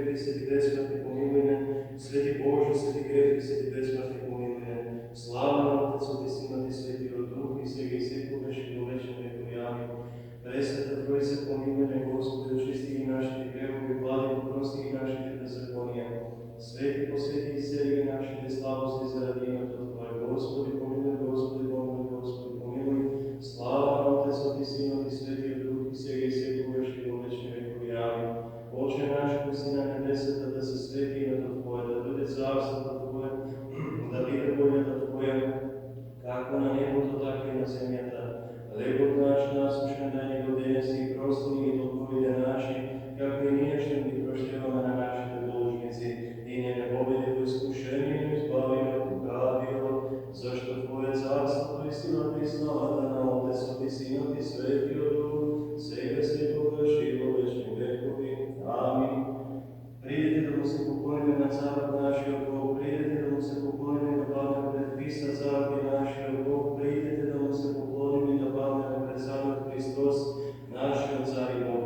grijeh, sveti besmrtni, pomiluj me. Sveti Bože, sveti grijeh, sveti besmrtni, pomiluj me. Slava Otcu, ti Sinu, ti Sveti Duh, i svega i svjetloga, i u večnom veku. Amin. Presveta Trojice, pomiluj me, Gospodи, očisti i naših grehovi, vladi, oprosti i naših bezakonija. Sveti, posveti i sebi naših slabosti zaradi imena Tvoje. Gospodi, pomiluj, Gospodi, pomiluj, Gospodi, pomiluj. Slava Otcu, ti Sinu, ti Sveti Duh, i svega i svjetloga, i u večnom veku. Amin. Oče naš, koji si na nebesata, da se sveti imena Tvoje, da bude carstvo Tvoje, da bide volja Tvoja, kako na nebu, to tako i na zemlji. Хлеб наш насущный дай ни годенности, и прости ни долговите наши, как и ние ще ги прощаваме на нашите должници, и не поведи во искушение, но избави ме от лукавиот, зашто Твое царството и силата и славата на Отецот и Синот и Светиот Дух, сега се тогаш и во вечни векови. Амин. Придете да му се поклониме на Царът нашиот Бог, придете да му се поклониме и да паднем пред Христа, Царът и нашиот Бог, придете да му се поклониме и да паднем пред самиот Христос, нашиот Цар и Бог.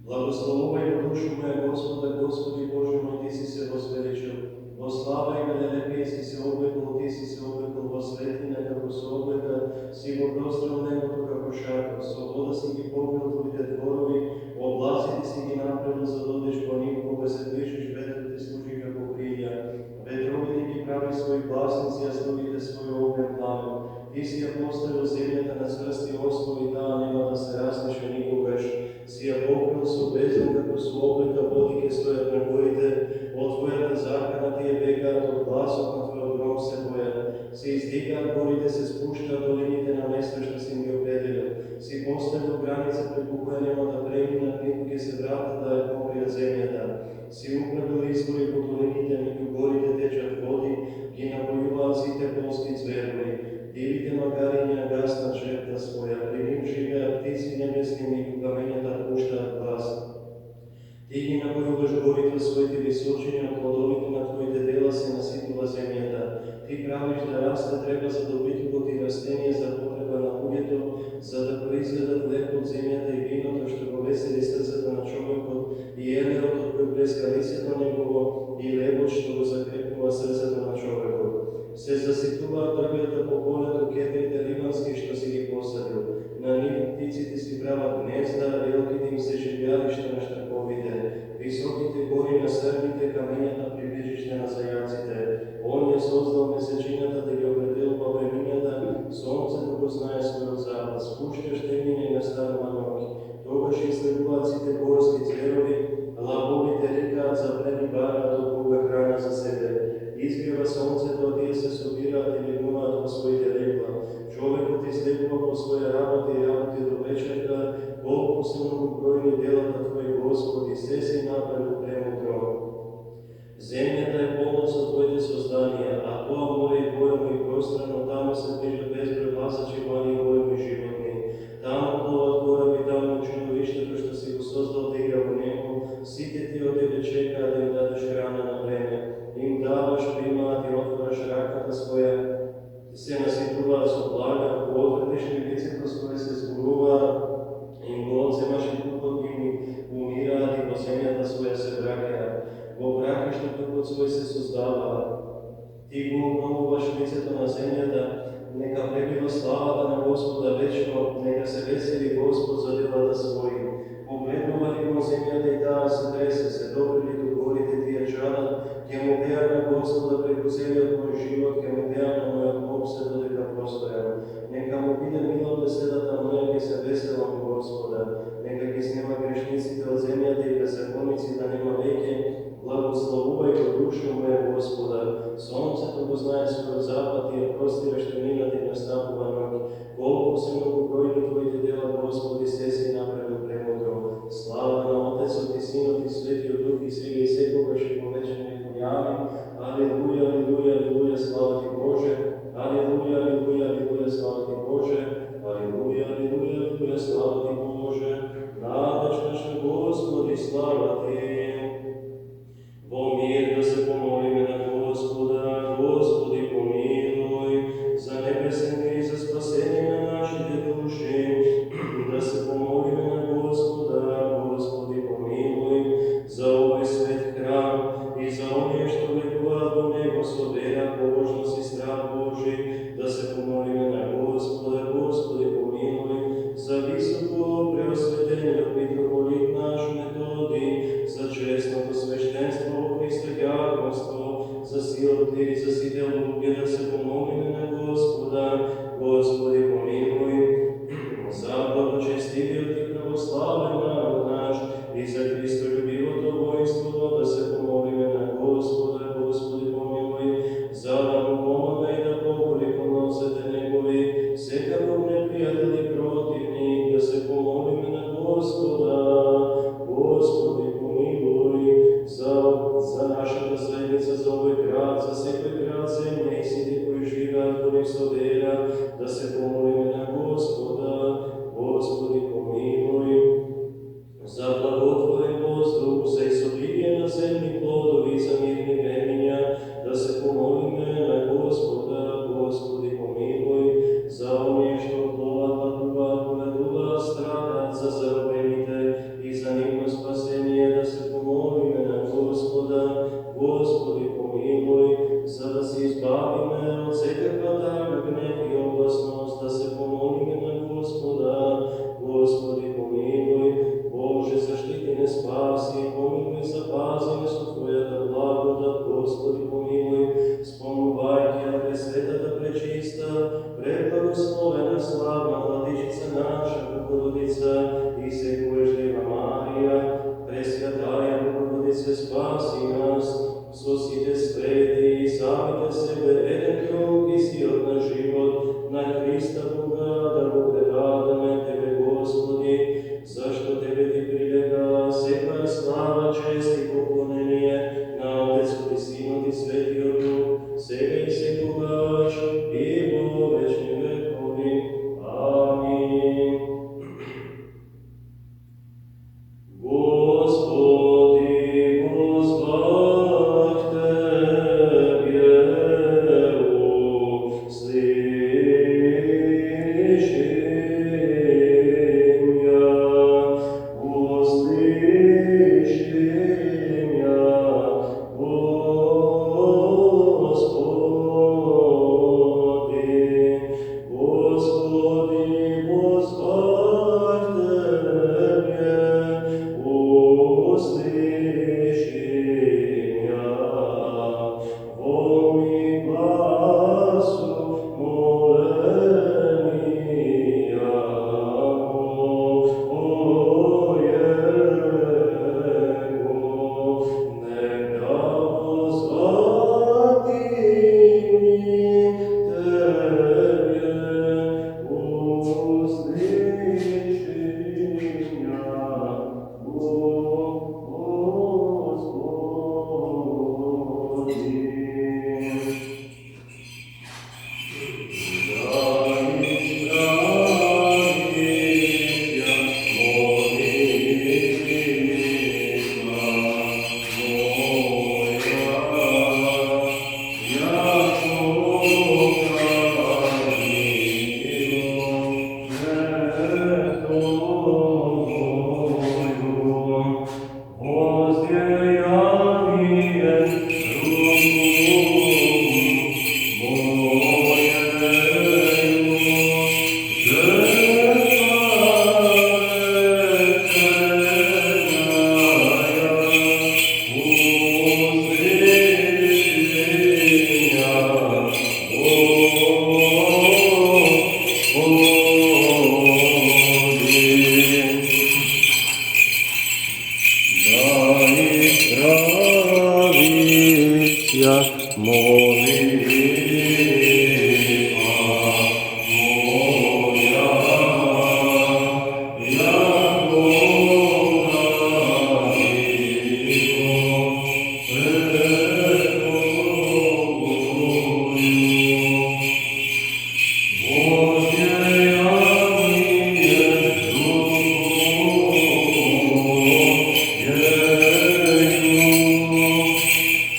Благословувай душу моя Господа, Господи Боже мой, Ти си се возвеличил. Во слава и велелепие си се облекол, Ти си се облекол во светлина, како со облека си го прострел небото како шатор. Свобода си ги покрил Твоите дворови, облаците си ги направил за да одиш по нив, кога се движиш, ветрот Ти служи како крилја. Ветровите ги прави свои гласници, а стругите свој огнен пламен. Ти си ја поставил земјата на цврсти основи, таа нема да се разнеше никогаш. Си ја покрил со безден, како со облека води ке стојат на горите. Од Твојата закана Ти ја бегаат, од гласот на Твојот гром се бојат. Се издигаат горите, се спуштаат долините на место што си им ги определил. Си поставил граница преку која нема да преминат, ниту ќе се вратат да ја покријат земјата. Си управил извори по долините, меѓу горите течат води, ги напојуваат сите полски цверови. Дивите магариња гаснат жепта своја, при нив живеат птици небесни, меѓу камењата пуштаат глас. Ти ги напојуваш горите своите височини, од плодовите на Твоите дела се наситува земјата. Ти правиш да расте треба за добитокот и растение за потреба на луѓето, за да произведат леп од земјата и виното што го весели срцето на човекот, и елеотот кој плеска лицето негово, и лебот што го закрепнува срцето на човекот. Се заситуваат дрвета по полето, кедрите ливански што си ги посадил. На нив птиците си прават гнезда, елките им се живеалишта на штраковите. Високите гори на србите, камењата прибежиште на зајаците. Он ја создал месечината да ги определил по времињата, сонцето го знае својот запад, спушта штемнина и настанува ноќ. Тогаш изследуваат сите горски цверови, лабовите рекаат заплени бараат од Бога храна за себе. Изгрева сонцето, а тие се собираат и легнуваат во своите легла. Човекот излегува по своја работа и работи до вечерта, колку се многобројни делата Твои, Господи, се си направил премудро. Земјата е полна со Твоите созданија, а тоа море и големо и пространо, таму се движат безброј пасачи, мали и големи животни. Таму пловат кораби, таму чудовиштето што си го создал да игра во него, сите ти од тебе чекаат да им дадеш храна на време. Им даваш, примаат и отвораш раката своја, се наситуваат со блага, ако отвртиш лицето свое се зборуваат, им го одземаш и духот им умираат и во земјата своја се враќаат. Во бракиште духот свој се создаваат. Ти го обновуваш лицето на земјата, нека пребива славата на Господа вечно, нека се весели Господ за делата своји. Погледнува ли во земјата и таа се тресе, се добрили до горите тие чадат, ќе му пеам на Господа преку целиот мој живот, ќе му пеам на мојот Бог се додека постојам. Нека му биде мило беседата моја, ќе се веселам во Господа. Нека ги снема грешниците од земјата и беззаконици да нема веќе. Благословувај го душа моја Господа. Сонцето го знае својот запад и ја простира штемнината и настанува ноќ. Колку се многобројни Твоите дела, Господи, се си направил премудро. Слава на Отецот и Синот и Светиот Дух и сега и секогаш и во вечни векови. Амин. Алелуја, алелуја, алелуја, слава Ти Боже. Алелуја, алелуја, алелуја, слава Ти Боже. Алелуја, алелуја, алелуја, слава Ти Боже. Надеж наша, Господи, слава Ти. Во мир да се помолиме на Господа, Господи помилуј, за небесен мир и за спасение на нашите души, да се помолиме на Господа, Господи помилуј, квартирі засідав луки, да се помоли на Господа, Господи помилуй. За благочестивий Ти православний народ наш, і за Христолюбивого воїнство, да се помоли на Господа, Господи помилуй. За помогай да покорі поносите негові, всякому неприятелі противні, да се помоли на Господа, Господи помилуй. За наша наследниця, за овой град, за всякий град землі, сіди проживе, коли совера, да се помоли на Господа, Господи помилуй. За благотворен воздух, сей собі на землі плодові, за мирні времення, да се помолиме на Господа, Господи помилуй. За умішно плова, поведува, страдат, за заробените, і за ним спасення, да се помолиме на Господа, Господи помилуй. За да се избавиме от всякаква тайна, гнев і опасност, да се помолиме на Господа, Господи помилуй. Боже, защити не спаси, помилуй, запази не со Твоята благодат, Господи помилуй. Спомнувай Тя, пресвета да пречиста, преблагословена славна Владичица наша, Богородица, і секуежлива Марія, Пресвятая Богородице, спаси нас, сосіде святі, самите себе, еден друг, і сірот на живот, на Христа Бога, да благодараме Тебе, Господи, за що Тебе Ти прилега, сека слава, честь і поклонення на Отецу і Сину і Святію Дух, сега і секогаш, і во вечні векові. Амінь. Господи, возвах Тебе, услышим я, услышим я, Господи, Господи, возвах Тебе, услышим я, воми гласу моления моего, нека возвратим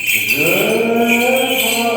Тебе, услышим я,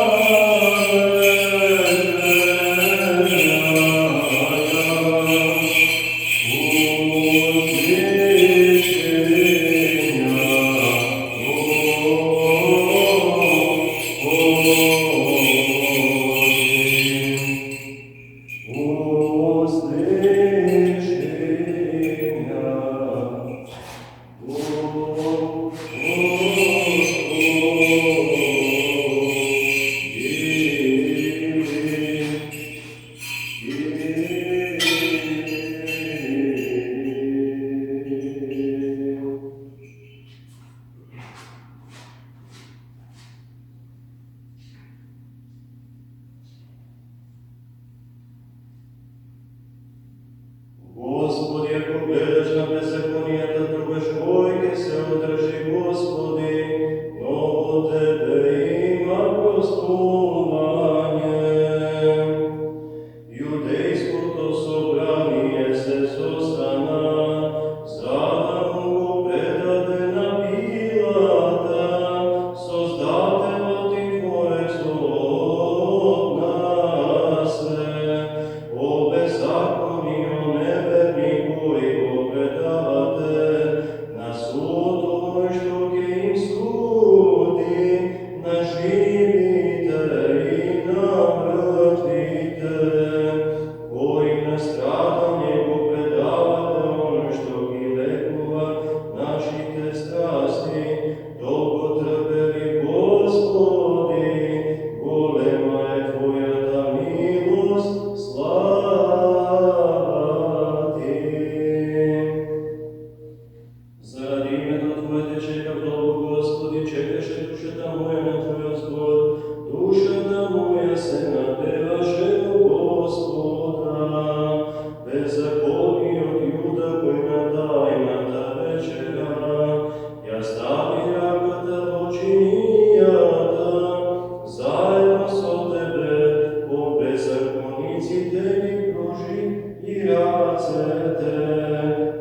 те чека в долгу, Господи, чекаше душата моя на Твоя збор. Душата моя се надеваше до Господа. Беззакониот Јуда кој на тајната вечера, ја стави раката во чинијата, заедно со Тебе, по беззакониците ги кружи и рацете,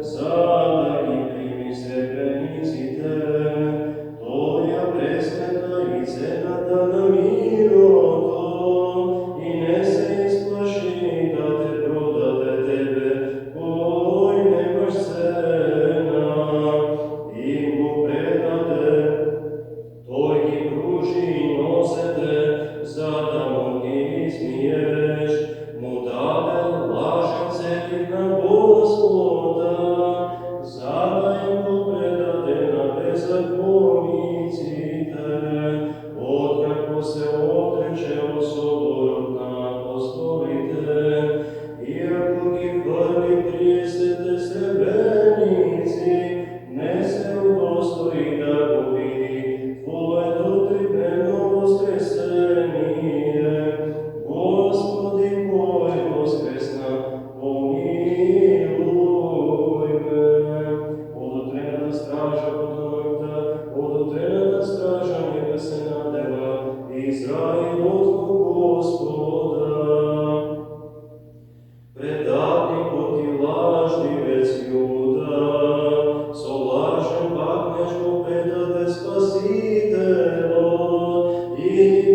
за да ги прими сребрениците. Тоја пресмета и цената на мирото, и не се исплаши да те продаде Тебе, кој немаш цена, и го предаде. Тој ги кружи и носете, за да му ги измиеш. Му даде лажен целив на Господа, за да им го предаде на беззакониците. Откако се отрече од соборот на апостолите, иако ги фрли 30 сребреници, не се удостои да го види Твоето тридневно воскресение. Господи, кој воскресна, помилуј ме. Од утрената стража под ноќта, од утрената стража нека се надева Израилот во Господа. Предавникот и лажливец Јуда, со лажен пакнеш го предаде Спасителот и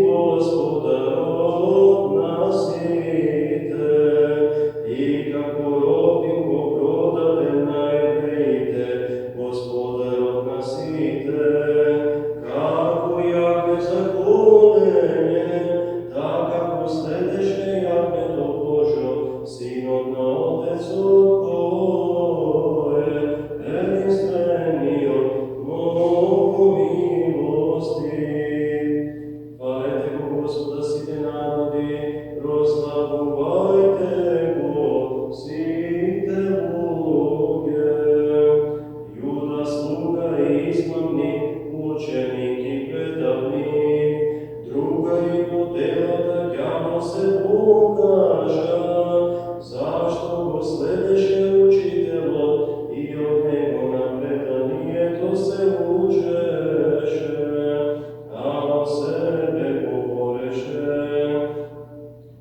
Господарот на сите, и како робин го продаде на евреите, Господарот на сите. Како јагне за колење, така го следеше јагнето Божо, Синот на Отецот, кој е единствениот, многу милостив. Хвалете го Господа сите народи, прославувајте го сите луѓе. Јуда слуга и измамник, ученик и предавник, друга и по делата јавно се покажа, зашто го следеше учителот и од него на преданието се учеше, а о себе говореше.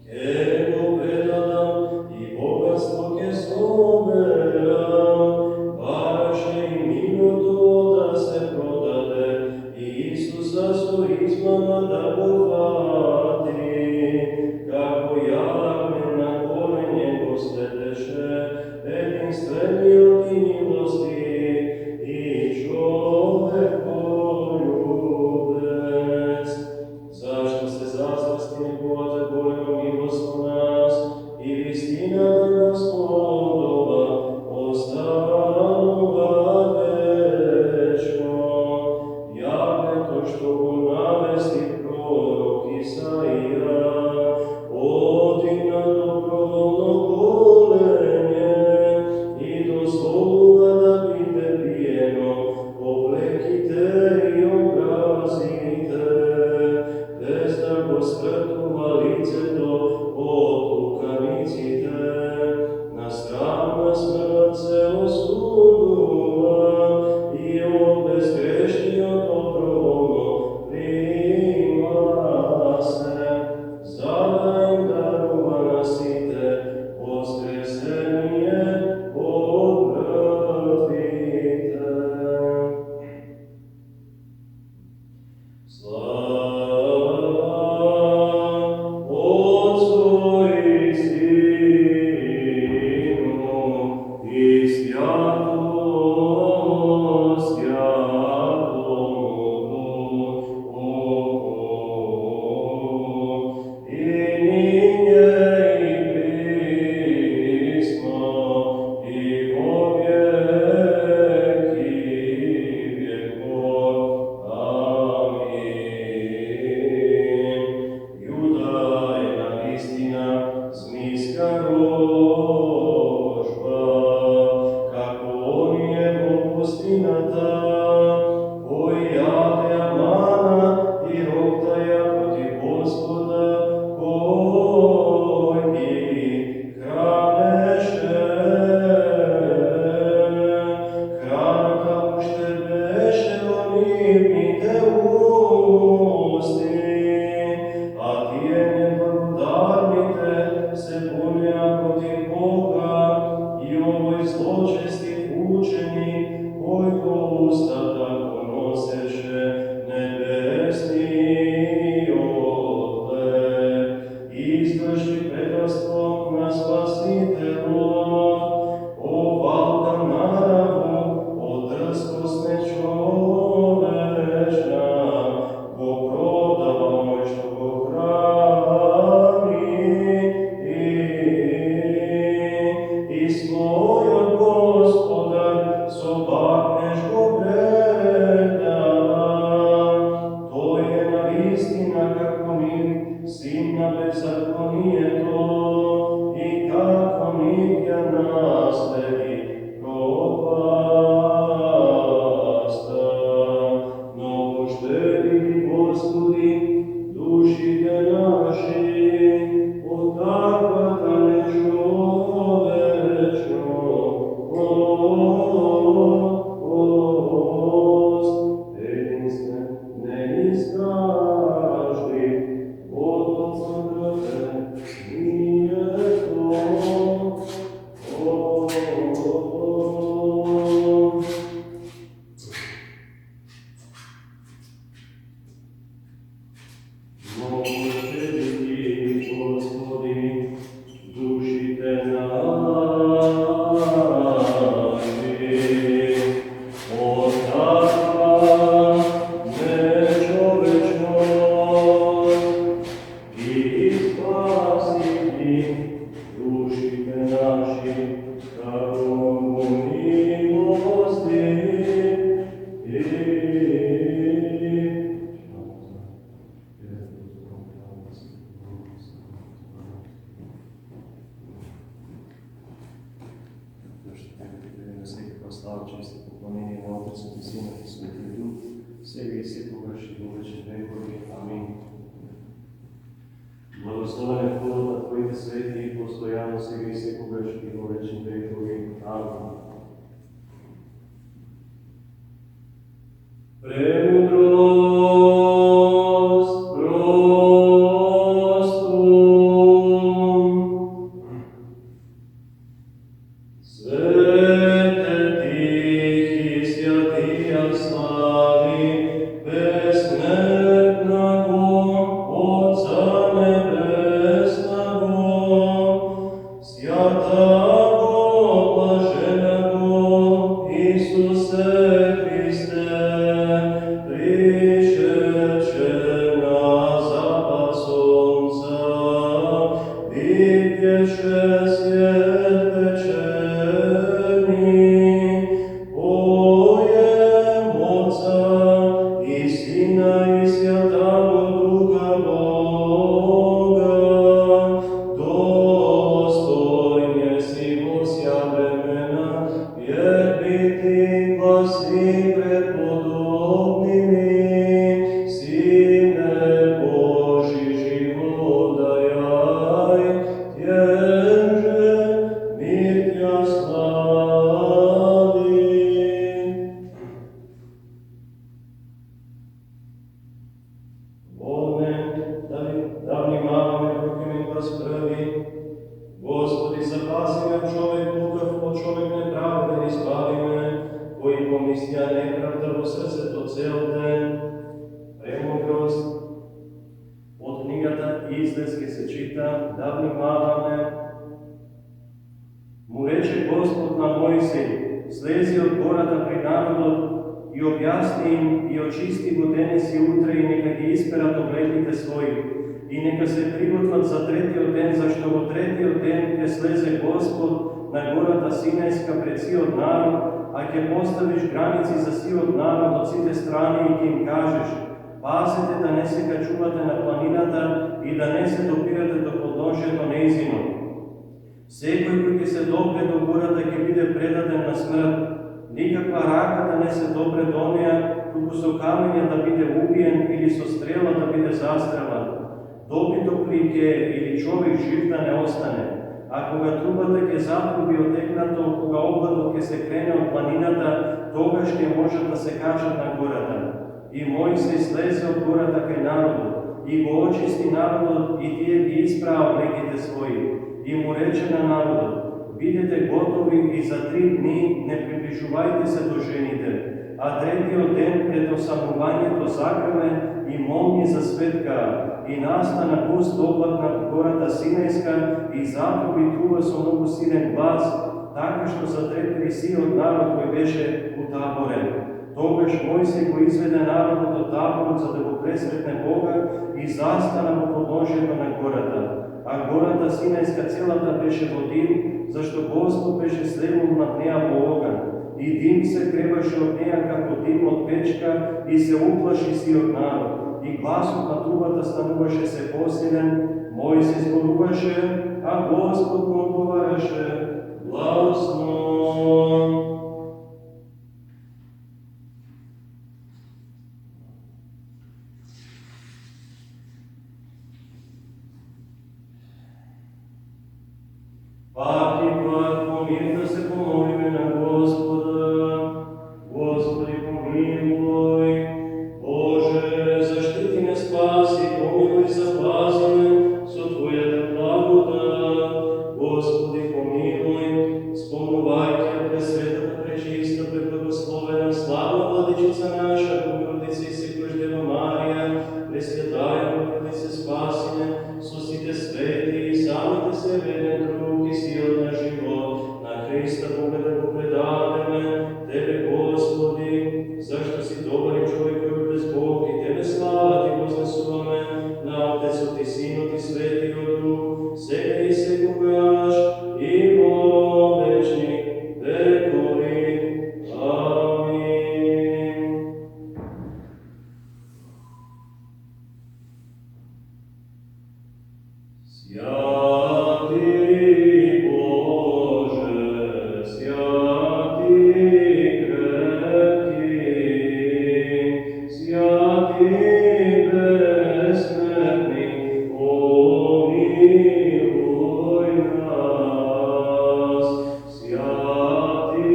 Ке го предадам и богатство ке соберам, бараше и минуто да се продаде и Исуса со измама да го фати. Како јагне на колене го следеше, единствениот и милостив и човеколюбец. Зашто се зазрсти неговата голема милост во нас и вистината Господова останува вечно. Јагнето што го навести Господи, душите наши, от таквата нечовечно, единствен, неизкаждый, от Отца Кръвен, нието. Благословен е плодът на Твоите свети и постоянно сега и секогаш и во вечни векови. Амин. Премудрост простум. Свете Тихи, святия слави, безсмертного Отца Небесного, святого, блаженного Исусе Христе, пришедше на запад солнца, видеше свет вечерний, поем Отца и Сына и Святого Духа Бога, достойне сего вся времена, бити гласи преподобными, Сыне Божий живот даяй, тем же мир Тя слави. Момент, да внимаваме руками разправи. Господи, запази ме човек лукав, от човек неправеден избави ме, кои помисля неправда во срцето цел ден. Премудрост от книгата Излез ке се чита, да внимаваме. Му рече Господ на Моисей, слези от гората при народот и објасни им и очисти го денес и утре и нека ги исперат облетите своји. И нека се приготват за третиот ден, зашто во третиот ден ќе слезе Господ на гората Синајска пред сиот народ, а ќе поставиш граници за сиот народ од сите страни и ќе им кажеш: пазете да не се качувате на планината и да не се допирате до подножието нејзино. Секој кој ќе се допре до гората ќе биде предаден на смрт. Никаква рака да не се допре до неја, туку со камења да биде убиен или со стрела да биде застрелан. Добиток ли ќе или човек жив да не остане. А кога трубата ќе затруби отекнато, кога обладот ќе се крене од планината, тогаш ќе можат да се качат на гората. И Мојсей слезе од гората кај народот, и го очисти народот, и тие ги испраа облеките своји. И му рече на народот: бидете готови и за 3 дни не приближувајте се до жените, а третиот ден пред осамувањето закрме и молни за светка, и настана густ облак на гората Синајска и затруби трува со многу силен глас, така што затрепери сиот народ кој беше утаборен. Тогаш Мојсей го изведе народот од таборот за да го пресретне Бога и застана во подножието на гората. А гората Синајска целата беше во дим, зашто Господ беше слегнул над неа во оган. И дим се креваше од неа како дим од печка и се уплаши сиот народ. И гласот на трубата стануваше се посилен, Мојсей зборуваше, а Господ му одговараше гласно. Пак и пак помилуй да се помолиме на Господа. Господи, помилуй. Боже, защити ме, спаси, помилуй, запази ме со Твоята благодат. Господи, помилуй. Спомнувајќи пресветата, пречиста, преблагословена, славна Владичица наша, Богородица и секојаш Дева Марија, Пресвятаја Богородице, спаси ме со сите свети и самите се верен круг и сила на живот. На Христа Бога да го предадеме, Тебе, Господи, зашто си добар и човек кој без Бог, и Тебе слава Ти вознесуваме, на Отецот и Синот и Светиот Дух, сега и секогаш и во вечни векови. Амин. Святи Боже, святи крепки, святи безсмертни, помилуй нас. Святи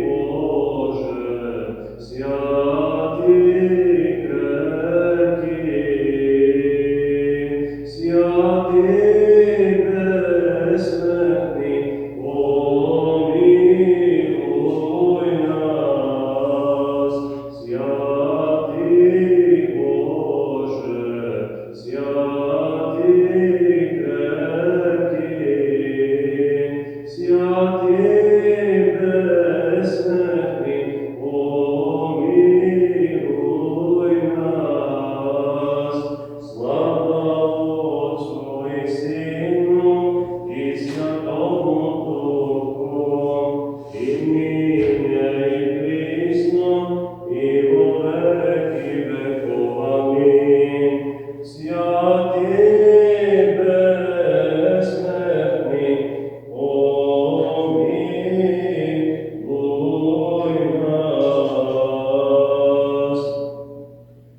Боже, святи крепки, святи безсмертни, помилуй нас. Святи Боже, святи крепки, святи безсмертни, помилуй нас. Слава Отцу и Сыну и Святому Духу, и ныне и присно, и во веки веков. Аминь. Святи безсмертни, помилуй нас.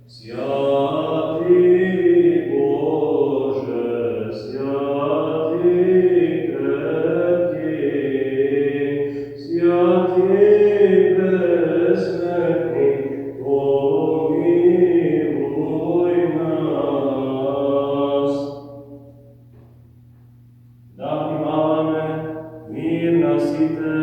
Святи Боже, святи крепки, святи безсмертни, помилуй нас. Да внимаваме мир на сите.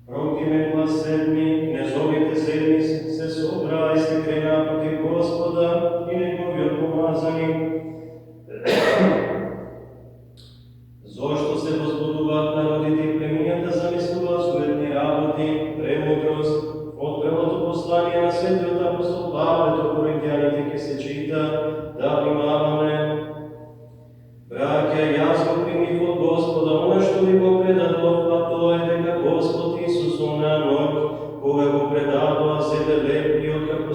Прокиме глас седми, князовите седми се собра и се крена против Господа и неговиот помазаник. Зошто се возбудуваат народите и племињата, замислуваат суетни работи, премудрост. Од првото послание на светиот апостол Павле до Коринтјаните ќе се чита, да внимаваме. Браќа, јас го примив од Господа, она што ви го предадов, а тоа е дека Господ Исус онаа ноќ, кога го предадоа, зеде леб и откако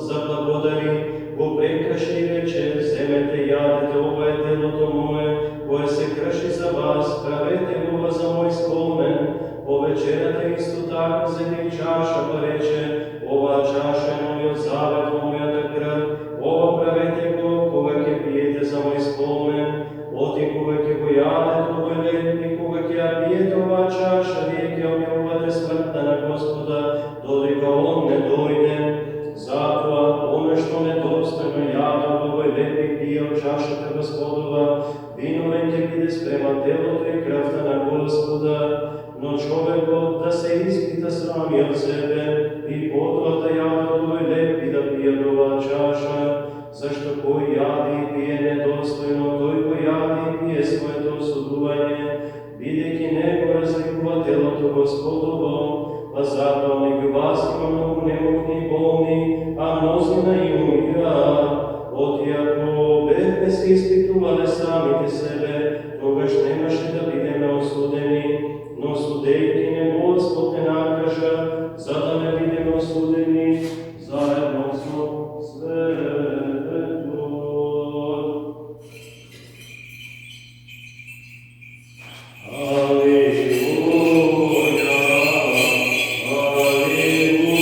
заблагодари, го прекрши и рече: земете, јадете, ова е телото мое, кое се крши за вас, правете ова за мој спомен. По вечерата исто така зеде и чаша, па рече: ова чаша е новиот завет во мојата крв, ова правете го, кога ќе пиете за мој спомен. Оти кога ќе го јадете овој леб и кога ќе ја пиете оваа чаша, вие ќе објавувате смртта на Господа, додека Он не дојде. Затоа, оно што недостојно јаде овој леб и пие од чашата Господова, виновен ќе биде спрема телото и крвта на Господа. Но човекот да се испита самиот себе и потоа да јаде овој леб и да пие од оваа чаша, зашто кој јаде и пие недостојно, тој кој јаде и пие своето осудување, бидејќи не го разликува телото Господово, па затоа меѓу вас има многу немокни и болни, а мнозина и умираат. Отиако бевме се испитувале самите себе, тогаш немаше да бидеме осудени, но судејќи не Господ не накажа, за да не бидеме осудени заедно со светот. Алелуја, алелуја, алелуја.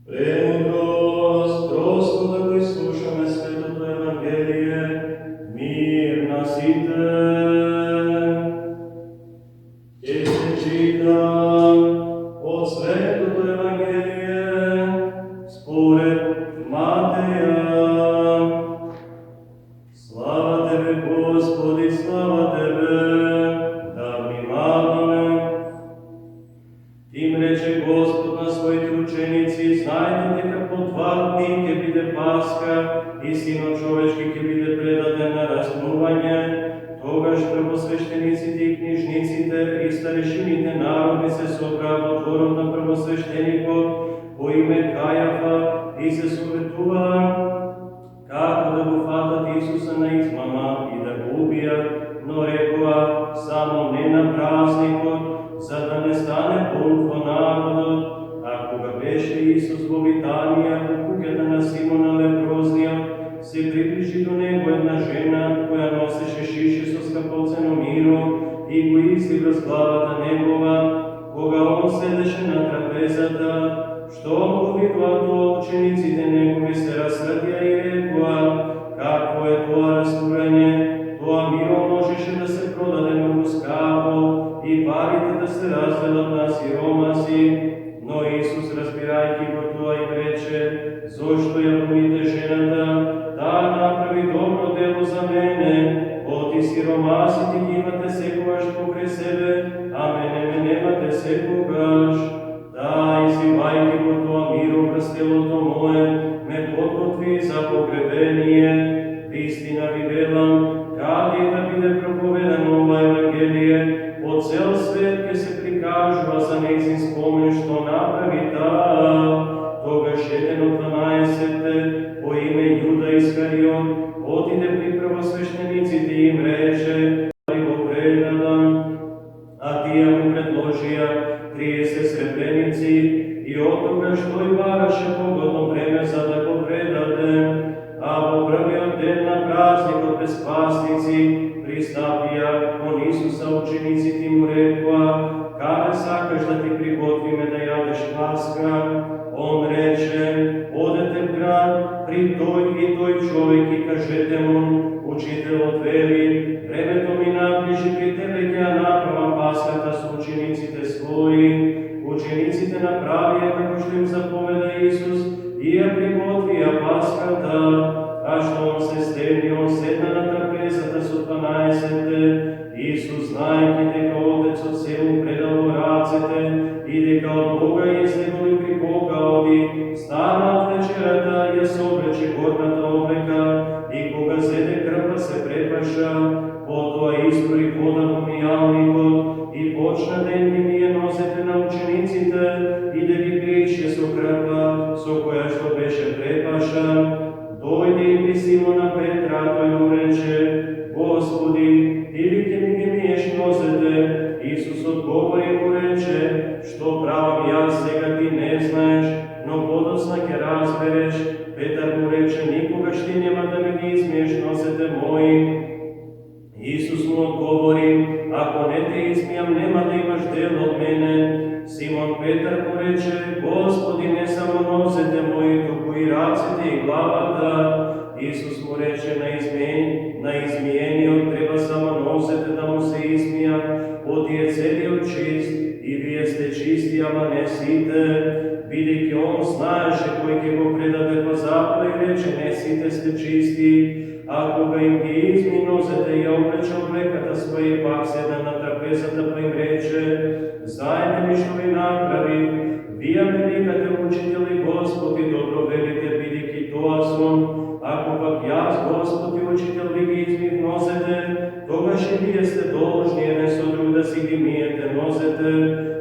Премудрост, просто да го изслушаме Светото Евангелие, мир насите. Ќе се чита од Светото Евангелие според Матеја. Слава Тебе, Господи, слава Тебе, да внимаваме. Им рече Господ на своите ученици, знаете дека по 2 дни ќе биде Пасха и Синот човечки ќе биде предаден на разнување. Тогаш првосвещениците и книжниците и старешините народни се собраа во дворот на првосвещеникот по име Кајафа и се советуваа како да го фатат Исуса на измама и да го убијат, но рекоа само не на празникот, за да не стане бунт во народот. А кога беше Исус во Витанија, во куќата на Симона Лепрозниот, се приближи до него една жена која носеше шише со скапоцено миро и го излива с главата негова. Кога он седеше на трапезата, што го видува тоа, учениците негови се расрдија и рекоа, какво е тоа растурање? Тоа миро можеше да се продаде многу скапо и парите да се разделат на сиромаси. Но Исус, разбирајќи го тоа, им рече, зошто ја гоните жената? Таа направи добро дело за мене. Оти сиромасите ги имате секогаш покрај себе, а мене ме немате секогаш. Да, изливајќи го тоа миро врз телото мое, ме подготви за погребение. Вистина ви велам, каде и да биде проповедано ова Евангелие, по цел свет ќе се прикажува за нејзин спомен што направи таа. Тогаш еден од 12 по име Јуда Искариот отиде при првосвещениците и им рече, го предадам, а тие му предложија 30 сребреници и од тогаш тој бараше погодно време за да го предаде. А во првиот ден на празникот без пасници пристапија кон Исуса учениците и му рекоа, каде сакаш да ти приготвиме да јадеш Пасха? Он рече, одете в град при тој и тој човек и кажете му, учителот вели, времето ми наближи, при тебе ќе ја направам Пасхата со учениците своји. Учениците направија како што им заповеда Исус и ја приготвија Пасхата, а што он се стемни, он седна на трапезата со 12. Исус, знајќи дека Отецот се му предал во рацете и дека од Бога и с негови при Бога оди, стана од вечерата и ја соблече горната облека и кога зеде крва се препаша, потоа испрои вода во мијалникот и почна да им ги мие нозете на учениците и да ги криеше со крва со која што беше препаша. Дојде и при Симона Петра, тој му рече, Господи, ти ли ќе ми ги миеш нозете? Исус одговори и му рече, што правам јас сега ти не знаеш, но подоцна ќе разбереш. Петар му рече, никогаш ти нема да ми ги измиеш нозете мои. Исус му одговори, ако не те измијам, нема да имаш дел од мене. Симон Петар му рече, Господи, не само нозете мои, туку и рацете и главата. Исус му рече, на измиениот треба само нозете да му се измијат, оти е целиот чист, и вие сте чисти, ама не сите. Бидејќи он знаеше кој ќе го предаде, па затоа и рече, не сите сте чисти. А кога им ги изми нозете и облече облеката своја, пак седна на трапезата, па им рече, знаете ли што ви направи? Вие ме викате учител и Господ и добро велите, бидејќи тоа сум. Ако пак јас, Господ и учител, ви ги измив нозете, тогаш и вие сте должни еден со друг да си ги миете нозете,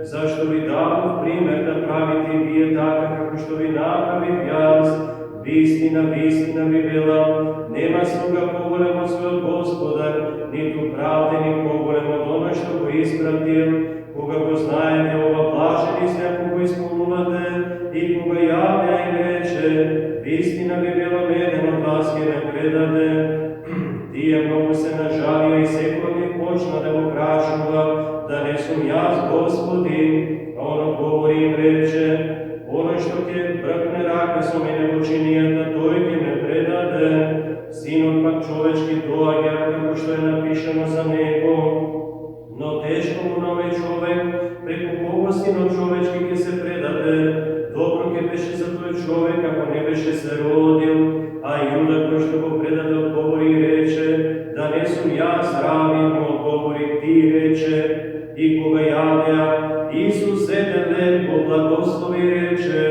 зашто ви дадов пример да правите и вие така како што ви направив јас. Вистина, вистина ви велам, нема слуга поголем од својот Господар, ниту правденик поголем од оној што го испратил. Кога го знаете ова, блажени сте ако го исполнувате, и кога јавја им рече, вистина ви велам, еден од вас ќе ме предаде. Тие многу се нажалија и секој од нив почна да го прашува, да не сум јас, Господи, а он одговори им рече, оној оној што ќе бркне рака со мене во чинијата, тој ќе ме предаде. Синот пак човечки доаѓа, како што е напишано за него. Но тешко му на овој човек, преку кого Синот човечки ќе се предаде. Добро ќе беше за тој човек, ако не беше се родил. А Јуда, кој што го предаде, одговори и рече: да не сум јас раби, но одговори ти рече. И кога јадеа, Исус зеде леб, го благослови и рече: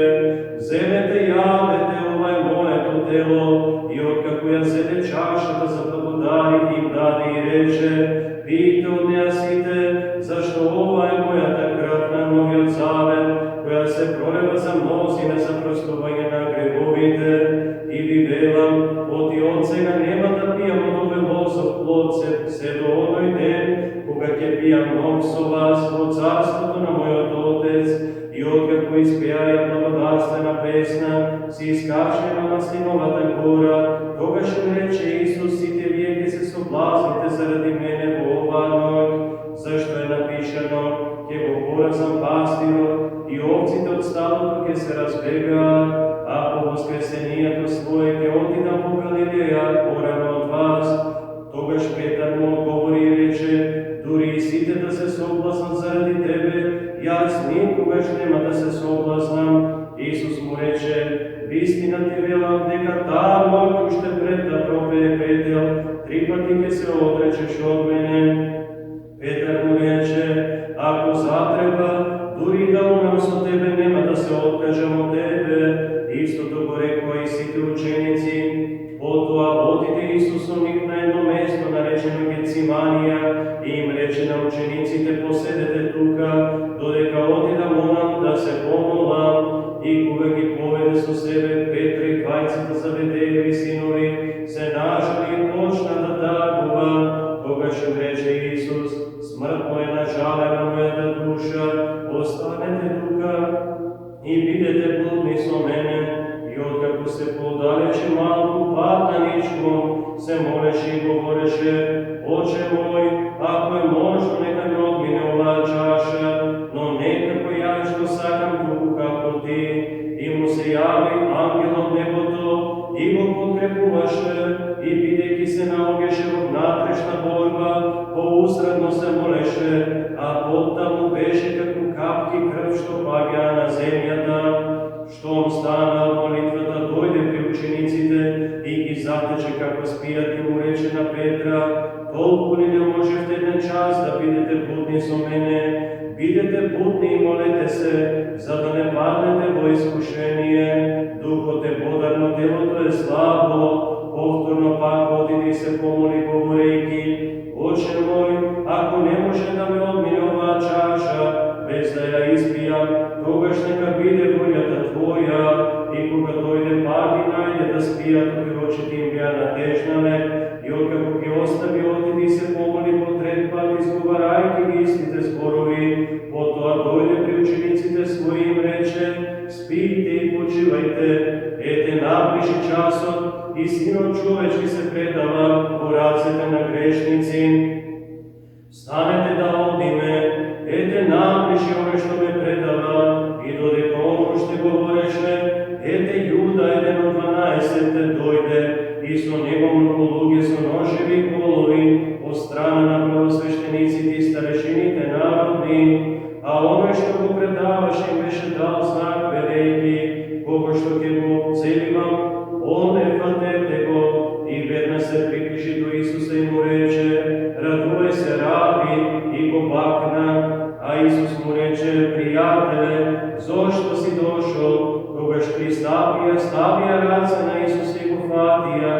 земете, јадете, ова е моето тело. И откако ја зеде чашата, заблагодари им даде и рече: пийте од неа сите, зашто ова е мојата крв на новиот завет, која се пролива за мнозина за простување на гревовите. И ви велам, од сега нема да пијам од овој лозов плод се до оној ден, кога ќе пијам нов со вас во царството на мојот Отец. И откако испеаја благодарствена песна, си искаче на Маслиновата гора, тогаш им рече Исус: сите вие ќе се соблазните заради мене во оваа ноќ, зашто е напишано: ќе го поразам пастирот и овците од стадото ќе се разбегаат. А по воскресението свое ќе отидам во Галилеја, порано од вас. Тогаш Петар му одговори и рече: дури и сите да се соблазнат заради тебе, јас никогаш нема да се соблазнам. Исус му рече: вистина ти велам дека таа ноќ уште пред да пропее петел, 3 пати ќе се отречеш од мене. Петар му рече: ако затреба, дури да умрам со тебе, нема да се откажам од тебе. Истото го рекоа и сите ученици. Потоа одиде Исус со нив на едно место наречено Гециманија и им рече на учениците: поседете тука, додека одидам онам да се помолам. И кога ги поведе со себе, Петра и двајцата Заведееви синови се нажали и почна да тагува. Тогаш им рече Исус: смртно е нажалена мојата душа, останете тука и бидете будни со мене. И откако се подалече малку, падна ничком, се молеше и говореше: Оче мој, ако е можно, нека ме одмине оваа чаша, но не како јас што сакам, туку како ти. И му се јави ангел од небото и го подкрепуваше, и бидејќи се наоѓаше во внатрешна борба, поусредно се молеше, а потта му беше како капки крв што паѓаа на земјата. Штом стана од молитвата, дојде при учениците и ги затече како спијат и му рече на Петра: толку ли не можевте еден час да бидете будни со мене? Бидете будни и молете се, за да не паднете во искушение. Духот е бодар, но телото е слабо. Повторно пак одиде и се помоли, говорејќи: Оче мој, ако не може да ме одмине оваа чаша, без да ја испијам, тогаш нека биде волјата Твоја. И кога дојде пак и најде да спијат, очите им беа натежнале, и откако ги остави, одиде и се помоли по трет пат, изговарајќи ги истите зборови. Потоа дојде при учениците своји и им рече: спијте и почивајте, ете наближи часот, и Синот човечки се предава во рацете на грешници. Станете да одиме, ете наближи оној што ме предава. И додека он уште говореше, ете Јуда, еден од 12, дојде, и со него многу луѓе со ножеви и колови, од страна на првосвештениците и старешините народни. А оној што го предаваше им беше дал знак, велејќи: кого што ќе го целивам, он фатете го. И веднаш се приближи до Исуса и му рече: радувај се, раби, и го бакна. А Исус му рече: пријателе, зошто си дошол? Тогаш пристапија, ставија раце на Исуса и го фатија.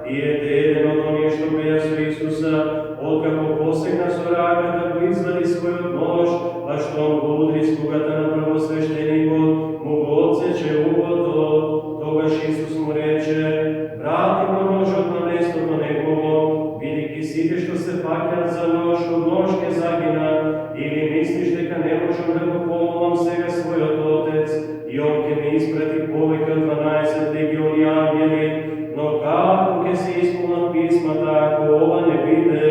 И ете еден од оние што беа со Исуса, откако посегна со раката, го извади својот нож, па штом го удри слугата на првосвештеникот, му го одсече ухото. Тогаш Исус му рече: врати го ножот на местото негово, бидејќи сите што се паќаат за нож, од нож ќе загинат. Или мислиш дека не можам да го помолам сега својот Отец, и он ќе ми испрати повеќе од 12 легиони ангели? Но како ќе се исполнат писмата, ако ова не биде?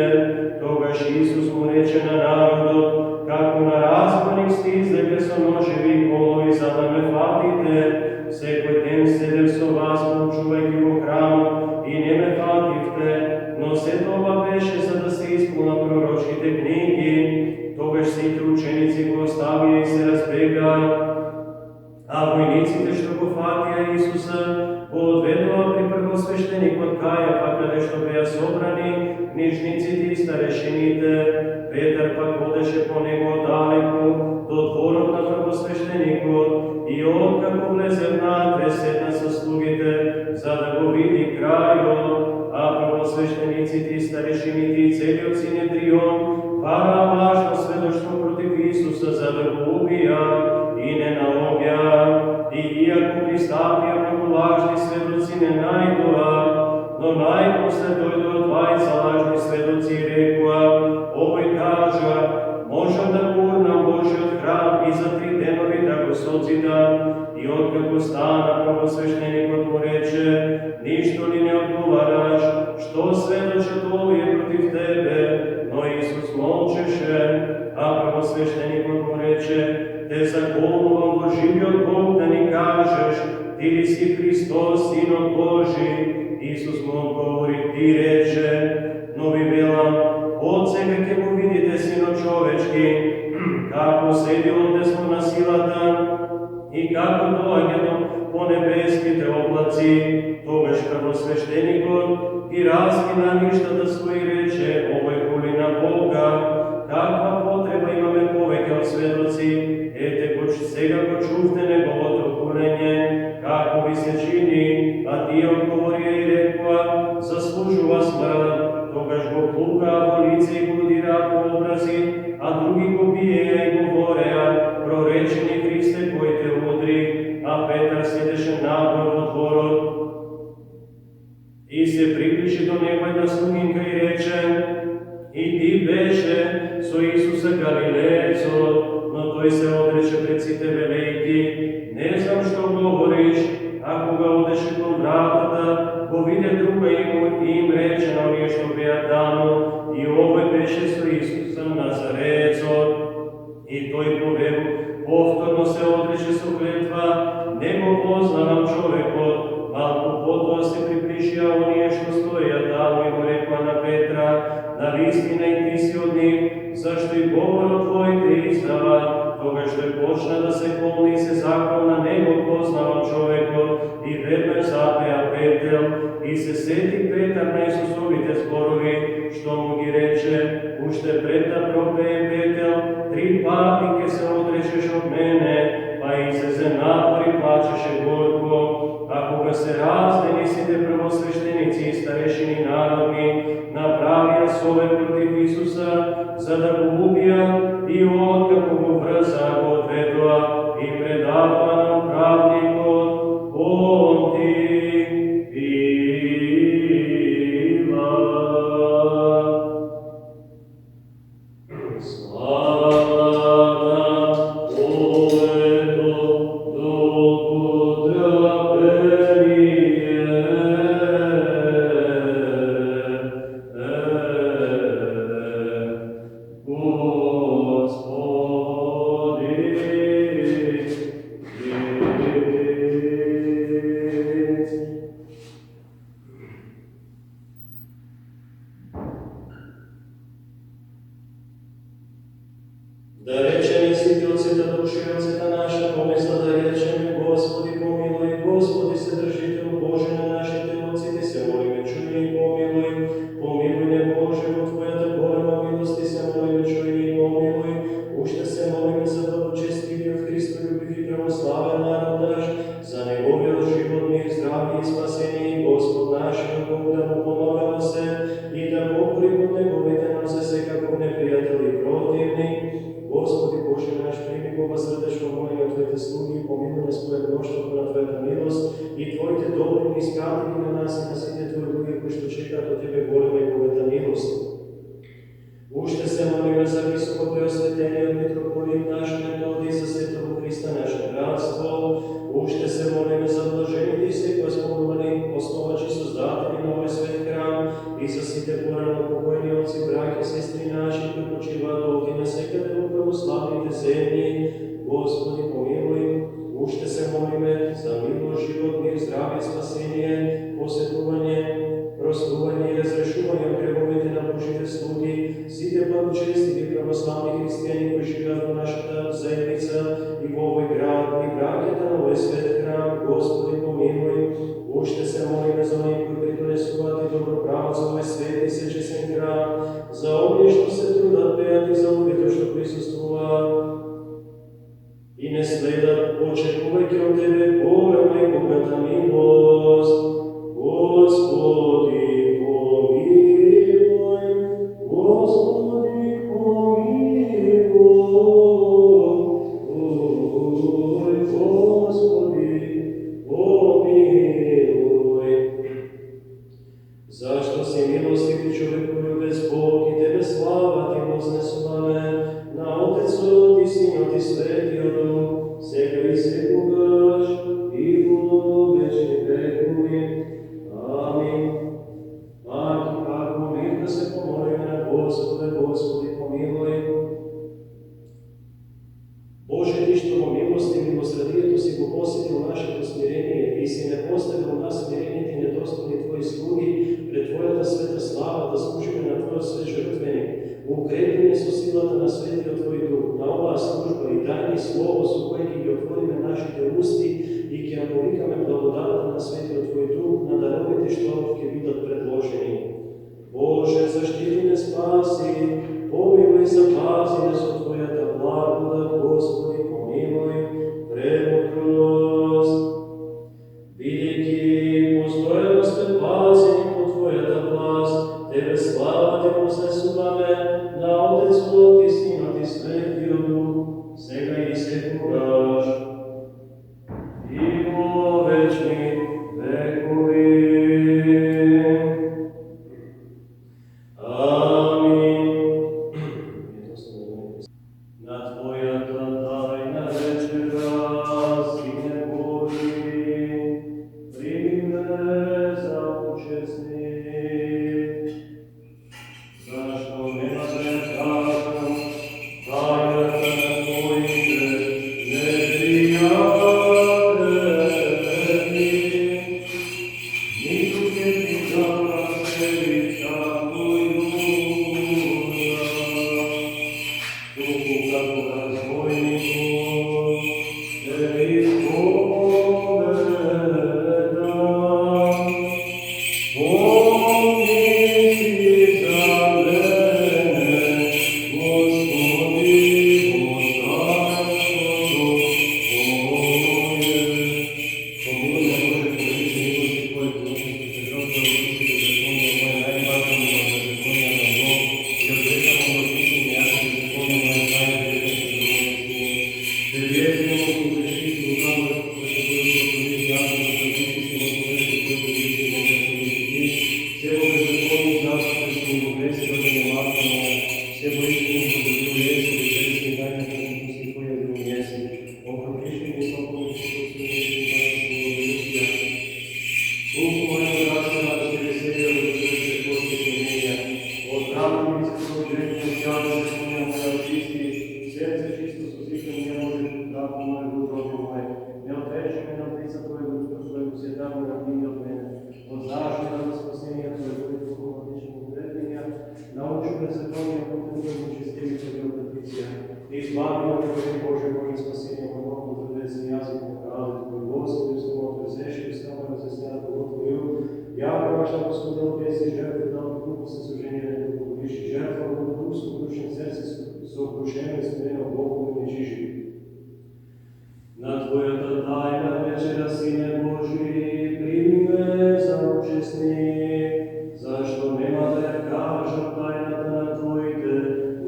Тогаш Исус му рече reče na narodu, kako na razbornik stizde, gdje so noževi kolovi, za da me fatite, sekoj tem sedel so vas, počuvajte v hramu i ne me fativte, no se toga beše, za da se ispuna proročite knjigi, togaž si učenici go ostavije i se razbega, a vojnicite što go fatija Isusa, po odvedova pri prvosveštenik od Kajafa, kada što beja sobrani, knjižnici ti starešinite, Petar pak odeše po nego daleku, do dvorov na prvosvešteniku, i on kako vleze vnatre, sedna saslugite, za da go vidi kraju, a prvosveštenici ti starešiniti, celi od Sinedrion, para važno svedoštvo protiv Isusa, za da go ubija i ne naobja, i iako pristapija mnogo lažni svedoci ne najdova, no najposle dojdu dvajca lažni svedoci i rekua, ovoj kaža, možem da gurnam Božji od hram i za 3 denovi da go sozidam, i on kako stana prvosveštenik mu reče, ništo li ne odgovaraš, što svedoče tvoje protiv tebe, no Isus molčeše, a prvosveštenik mu reče, te zakonu vam doživio Bog da ni kažeš, ti li si Hristos, Sino Boži. Isus mu odgovori, ti reče, no vi velam, Otce, kako mu vidite, Sino čovečki, kako sedi odesno na silatan i kako dođe po nebeskite oblaci, togaž prvosveštenikon i razvina ništa da svoji reče, ovo je kulina Boga, kakva potreba imame poveke od svedoci, ete koč sega ko čuvte negovoto kulenje, kako vi se čini, a ti odgovorije i rekla, zaslužuva smrt, togaž go pluka po lice i budira po obrazi, a drugi go bijeja i govoreja, prorečeni Hriste koji te udri, a Petar sjedeše nagor od dvorod. I se približi do njega sluginka i reče, i ti beše so Isusa Galileco, no toj se odreče preci tebe lejki, ne znam što govoriš, ako ga odeše kod vratata, ko vide druga im reče na mješto Beatanu, i ovoj beše so Isusa Nazareco, i toj poveru, povtorno se odreče so kletva, nego poznavam čovjeko, malko potom se približija onije što stoja tamo i mu rekla na Petra, da istina i ti si od njih, zašto i govor tvoj te izdava, toga što je počna da se kolni i se zaklona, nego poznavam čovjeko, i vedno zapeja Petel, i se seti Petar na Isusovite zborovi, što mu gi reče, ušte preta propeje Petel, 3 patnike se odrečeš od mene, pa i se napori plačeše gorko, ako ga se razne nisite prvosveštenici i starešini narodni, napravija sove protiv Isusa, za da go ubija, i od kako go vrza go odvedla i predava nam pravniku, on ti bila. Da rečeni si ti od sveta duše i od sveta naša pomisla, da rečemi Gospodi pomiluj, Gospodi se držite u Bože na naše teloci, ti se molim čujni i pomiluj, pomiluj ne Bože, od tvoja da golema milosti se molim čujni i pomiluj, ušte se molim za dobročestivije od Hrista ljubiv i pravoslave narod naš, za njegovi od život mir, zdravlje i spasenje, Gospod naš, da mu pomagamo se i da pokori pod negovite nam se se kako neprijatelji protivni. Gospodi Bože naš, primi Boga srdečno molim od Tvojte slugi, pomiluj nas koje mnoštvo na Tvojta milost i Tvojte dobrim iskratili na nas i na svite Tvoje ljudi koji što čeka do Tebe golema i poveta milost. Ušte se molim za visoko preosvetenje od mitropolit naš Metodij, za Svetog Hrista naše bratstvo. Ušte se molim za blaženi ti se koji spomenuli osnovači sozdatelji na ovaj svet hram i za svite porano pokojni oci, brake, sestri naši koji počivali Бог и навсекъде в православните земни. Господи, помилуй. Уште се молиме за милост, живот, мир, здравие, спасение, посетување, простување и разрешување од греховите на Божите слуги, сите благочестиви православни християни кои живеат во нашата заедница и во овој град, и браќата на овој свет храм. Господи, помилуй. Уште се молиме за оние кои донесуваат и добро право за овој свет и сечесен храм, за оние што се трудат, пеат и за луѓето што присуствуваат и не следат, очекувајќи од Тебе голема и богата милост. Господи, помилуј, Господи, помилуј, Господи, помилуј. Зашто си милостив и човеколюбец Бог и Тебе слава Ти вознесуваме на Отецот и Синот и Светиот Дух, сега и секогаш и во вечни векови. Амин. Пак молим да се помолиме на Господа, Господи, помилуй. Боже, Ти што во милост и милосрадието си го посетил нашето смирение и си не поставил нас смирените и недостойни Твои слуги пред Твојата света слава да служиме на Твојот свет жртвеник. Укрепи ни со силата на Светиот Твој Дух на оваа служба и дај ни слово со кое ќе ги отвориме нашите усти и ќе ја повикаме благодатта на Светиот Твој Дух на даровите што ќе бидат предложени. Боже, заштити ме, спаси, помилуј, запази ме со Твојата благодат, Господи, помилуј, премудрост. Бидејќи постојано сме пазени по Твојата власт, Тебе слава Ти вознесуваме на Отецот и Синот и Светиот Дух, сега и секогаш и во вечни векови. Научуме законија по Твојата честивица и традиција. Избави от Твој Боже, Боже спасение во ново традиција јазик на правда Твој Господи, словото зешки, става разјаснято во Твоју. Јако ваша Господел тези жертви да откупи се сужение да погреши жертва во дух со душен серце со окрушено и смирено Богу не чижи. На Твојата тајна вечера, Сине Божи, прими ме за учесник, зашто нема да ја кажам тајната на Твоите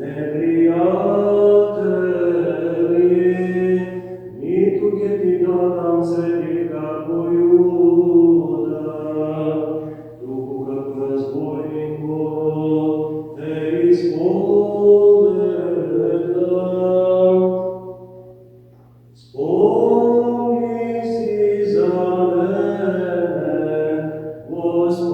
непријатели, ниту ќе Ти дадам среди како Јуда, туку како разбойнико Те исповедам. Спомни си за мене, Господи,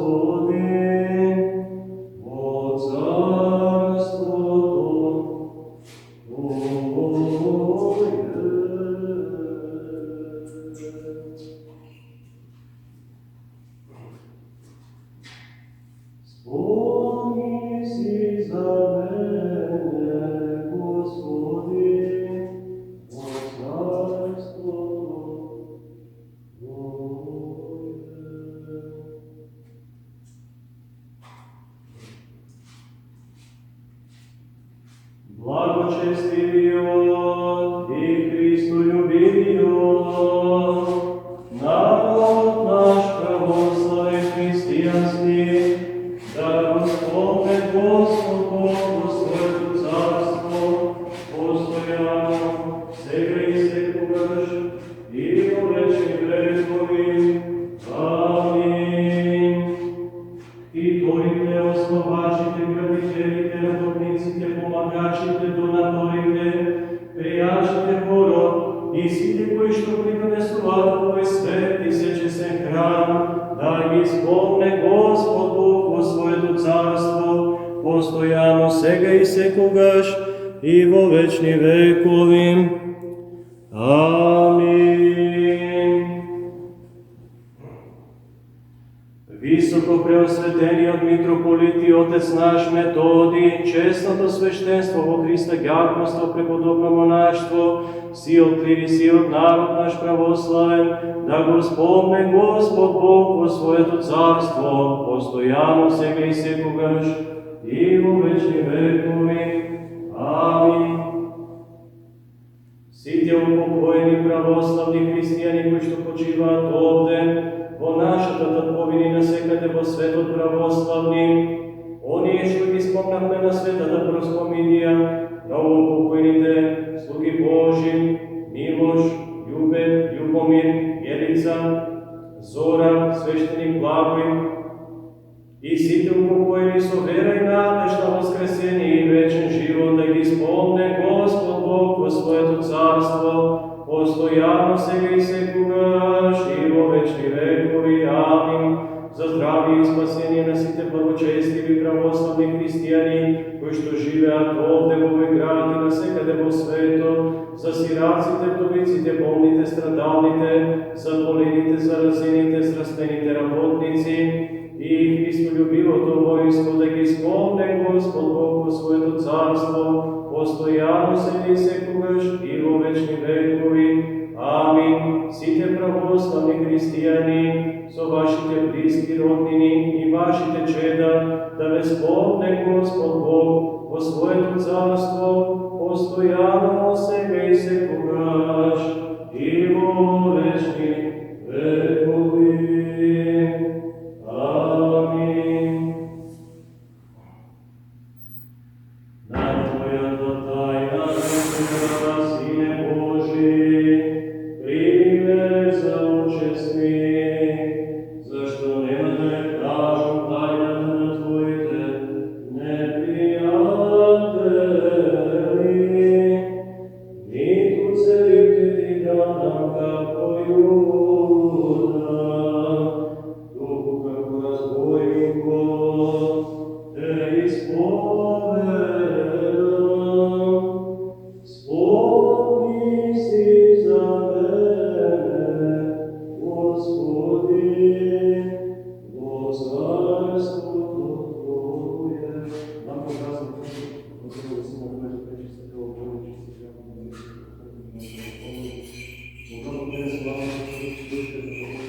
благочестивиот и Христолюбивиот, народ наш православен християнски, да Господне Господ Бог Своето царство, постоянно, сега и секогаш, и во вечни векови. Амин. Хиторите, основачите, градителите, работниците, помагачите, донаторите, пеячите хоро и сите, кои што придонесуваат овој свет и сечесен храм, да ги исполне Господ Бог во Своето царство, постојано, сега и секогаш, и во вечни векови. Амин. Високо преосветениот митрополит и Отец наш Методи, честното свещенство во Христа гјакмоство, преподобно монаштво, сиот клири, сиот народ наш православен, да го спомне Господ Бог во Своето царство, постојано, сега и секогаш, и во вечни векови. Амин. Сите упокоени православни христијани кои што почиваат овде, во нашата татковина секаде во светот православни, оние што ги спомнавме на светата проспомидија, новоупокоените слуги Божи, Милош, Љубе, Љубомир, Јелица, Зора, свештеник Благој, и сите упокоени со вера и надеж на воскресение и вечен живот, да ги спомне Господ Бог во Своето царство, постојано, сега и секогаш, и во вечни векови. Амин. За здравие и спасение на сите благочестиви православни христијани, кои што живеат овде во овој град и насекаде во светот, за сираците, вдовиците, болните, страдалните, за болените, заразените, зрастените работници, и Христолюбивото воинство, да ги спомне Господ Бог во Своето царство, постојано, сега и секогаш, и во вечни векови. Амин. Сите православни христијани, со вашите близки роднини и вашите чеда, да ве спомне Господ Бог во Своето царство, постојано, сега и секогаш, и во вечни векови. Амин. На Твојата тајна, Сине Божи, прими ме за учесни, зашто нема да ја кажам тајната на Твоите непријатели, ниту целите Ти да дам како Јуда, туку како разбойнико те исповедам. Спомни си за мене, Господи, во царството Твое. Нам показано, Господи, Сина Твоето пречистото Боже, чистото Богом Тебе слава, душите за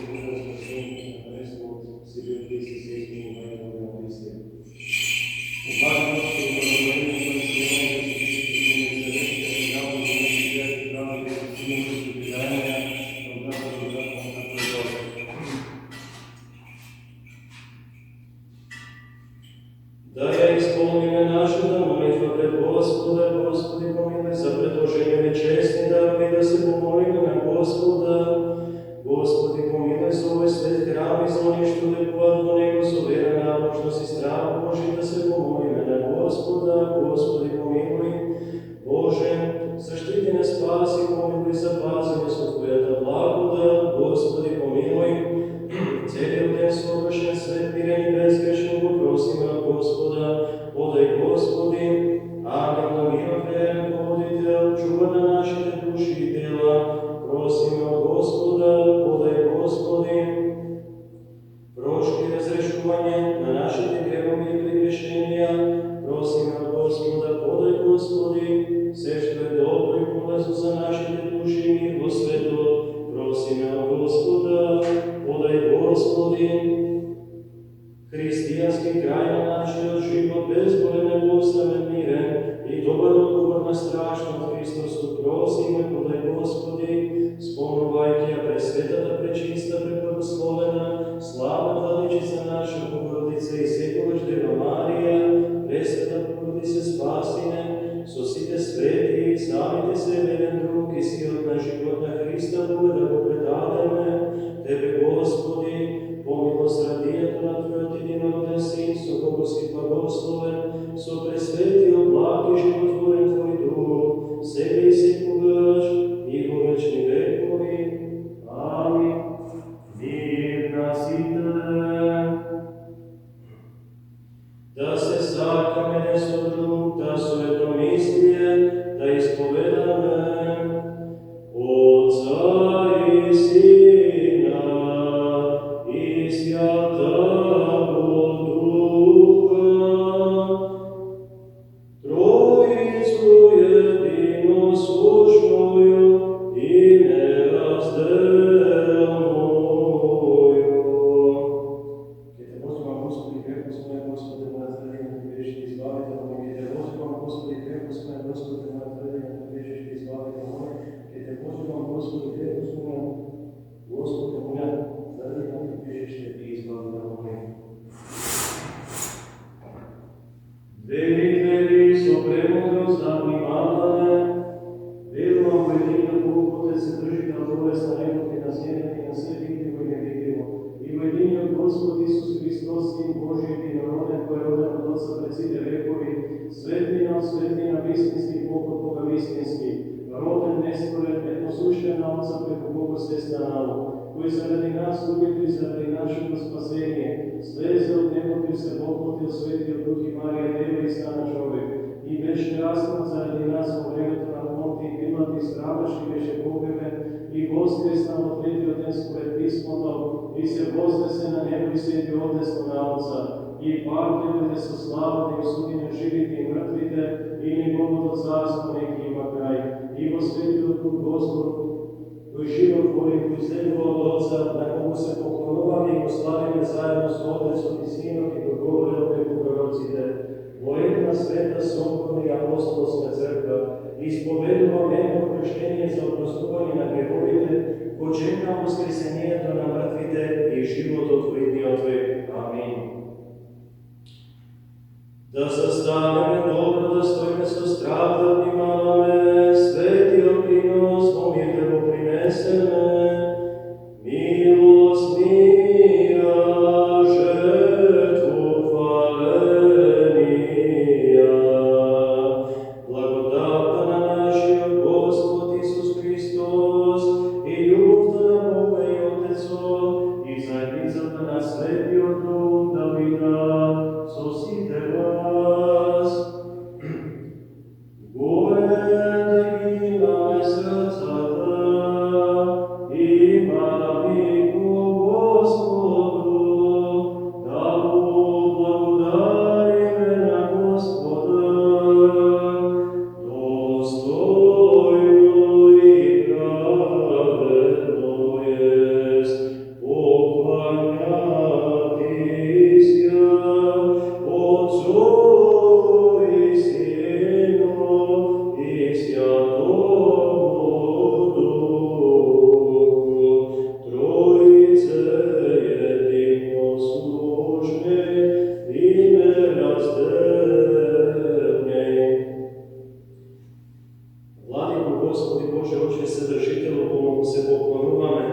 Бога, спасение, харесва от себе Христос, Христос, Бога на Христе. Уважно, че благодарение за Господа, да ја исполниме нашата молитва пред Господа. Господи, помилуј за предложение нечестни дарби, да се помолиме на Господа. Господи, помилуј за овој свет храм и за оние што лекуваат во него со вера, набожност и страх Божи, да се помолиме на Господа. Господи, помилуј. Боже, заштити не спаси, помилуј, запази не со Твојата благодат. Господи, помилуј. Целиот ден слобошен, свет, мирен и безгрешен го просиме од Господа. Подај, Господи, ангел на мирот, верен поводител, чува на нашите души и тела. Просиме од Господа. Подај, Господи, прошки и разрешување на нашите гревови и прегрешенија. Просиме од Господа. Подај, Господи, се што е добро и полезно за нашите души и мир во светот. Просиме од Господа. Подај, Господи, христијански крај на нашиот живот, безболен, благословен, мирен и добар одговор на страшно Христосу просиме, подай Господи, спомнувай Тя пресветата, пречиста, преблагословена, славна Владичица наша, Богородица и секогаш Дева Марија, пресвета Богородице спасине, со сите свети, самите се верен друг и силот на живот на Христа Бога да го предадеме, Тебе, Господи, по милосрадието на Твојот единороден Син, со кого си благословен, со пресветиот благ и животворен Твој Дух, сега и секогаш и во вечни векови. Амин. Мир на сите. Да се сакаме еден со друг, да со едномислие да исповедаме Отца и Сина и Святаго Духа, Троицу едино слушною и неразделною. Ке Те возимам, Господи, крепост моя, Господи, моя творение, Ти вещи избавител мой. Ке Те возимам, Господи, крепост моя, Господи, моя творение, Ти вещи избавител мой. Ке Те возимам, Господи, крепост моя, Господи, моя творение, Ти вещи избавител мой. Двери со премудрост да внимаваме, верувам во единиот Бог, Отец Вседржител, Творец на небото и на земјата и на се видливо и невидливо, и во единиот Господ Исус Христос, Син Божи, единороден, кој е роден од Отца пред сите векови, светлина од светлина, вистински Бог од Бога вистински, роден, нестворен, едносущен на Отца преку Бога свесна намо, кој заради нас луѓето и заради нашето спасение слезе од небото и се воплотил светиот Дух и Марија Дева и стана човек, и беше распнат заради нас во времето на Понтиј Пилат и страдаше и беше погребен и воскресна во третиот ден според писмото и се вознесе на небо и седи одесно на Отца и пак дојде со слава да ги суди на живите и мртвите и неговото царство неки има крај. И во светиот Дух Господ кој животвори, кој следува од Отца, на кого се поклонуваме и го славиме заедно со Отецот и Синот и го говорил преку пророците. Во една света соборна и апостолска црква исповедуваме едно крштение за опростување на греховите, го чекам воскресението на мртвите и животот во идниот век. Амин. Да застанеме добро, да стоиме со страх, да внимаваме светиот принос, во мир да го принесеме. Милост мира, жертву хваленија. Благодата на нашиот Господ Исус Христос и љубовта на Бога и Отецот и заедницата на Светиот Дух да бидат со сите вас. Горе дигнаме срцата, имаме ко Господу, да му благодариме на Господа. Достојно и праведно ест покланяти се Отцу и Сину и Святому Духу, Троице едино слушне и неразделне. Владико Господи Боже, Отче Вседржителу, кому се поклонуваме,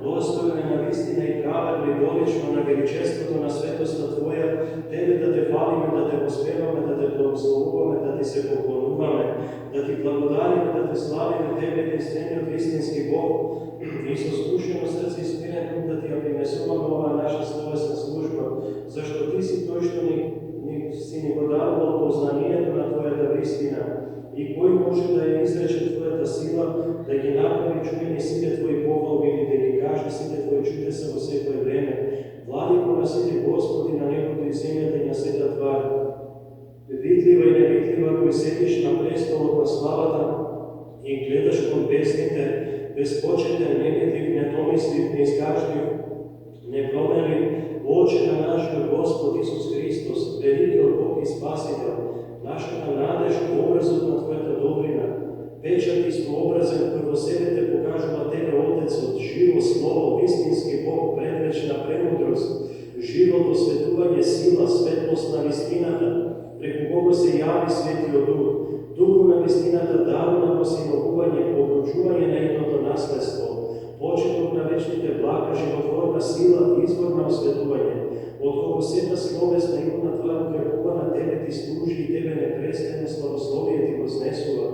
достојно на вистина и праведно и долично на величеството на светоста Твоја, Тебе да Те фалиме, да Те воспеваме, да Те благословуваме, да Ти се поклонуваме, да Ти благодариме, да Те славиме, Тебе единствениот истински Бог, и со скрушено срце и смирен дух да Ти ја принесуваме оваа наша словесна служба, зашто Ти си тој што си ни го дарувал познанието на Твојата вистина, и кој може да ја изрече Твојата сила, да ги направи чуени сите Твои похвалби или да ги каже сите Твои чудеса во секој време. Владико на сите Господи на небото и земјата и на сета твар, видлива и невидлива, кој седиш на престолот на славата и гледаш кон бесните, безпочетен, невидлив, недомислив, неискажлив, непроменлив, Оче на нашиот Господ Исус Христос, великиот Бог и Спасител, нашата надеж, образот на Твојата добрина, около себе те покажува тебе, Отецот, живо Слово, вистински Бог, предвечна премудрост, живото светување, сила, светлост на вистината, преку кого се јави Светиот Дух, Духу на вистината, дару на посиновување, обручување на едното наследство, почеток на вечните блага, животворна сила, извор на осветување, од кого сета словесна имна твар укрепува на тебе ти служи и тебе непрестано славословие ти вознесува,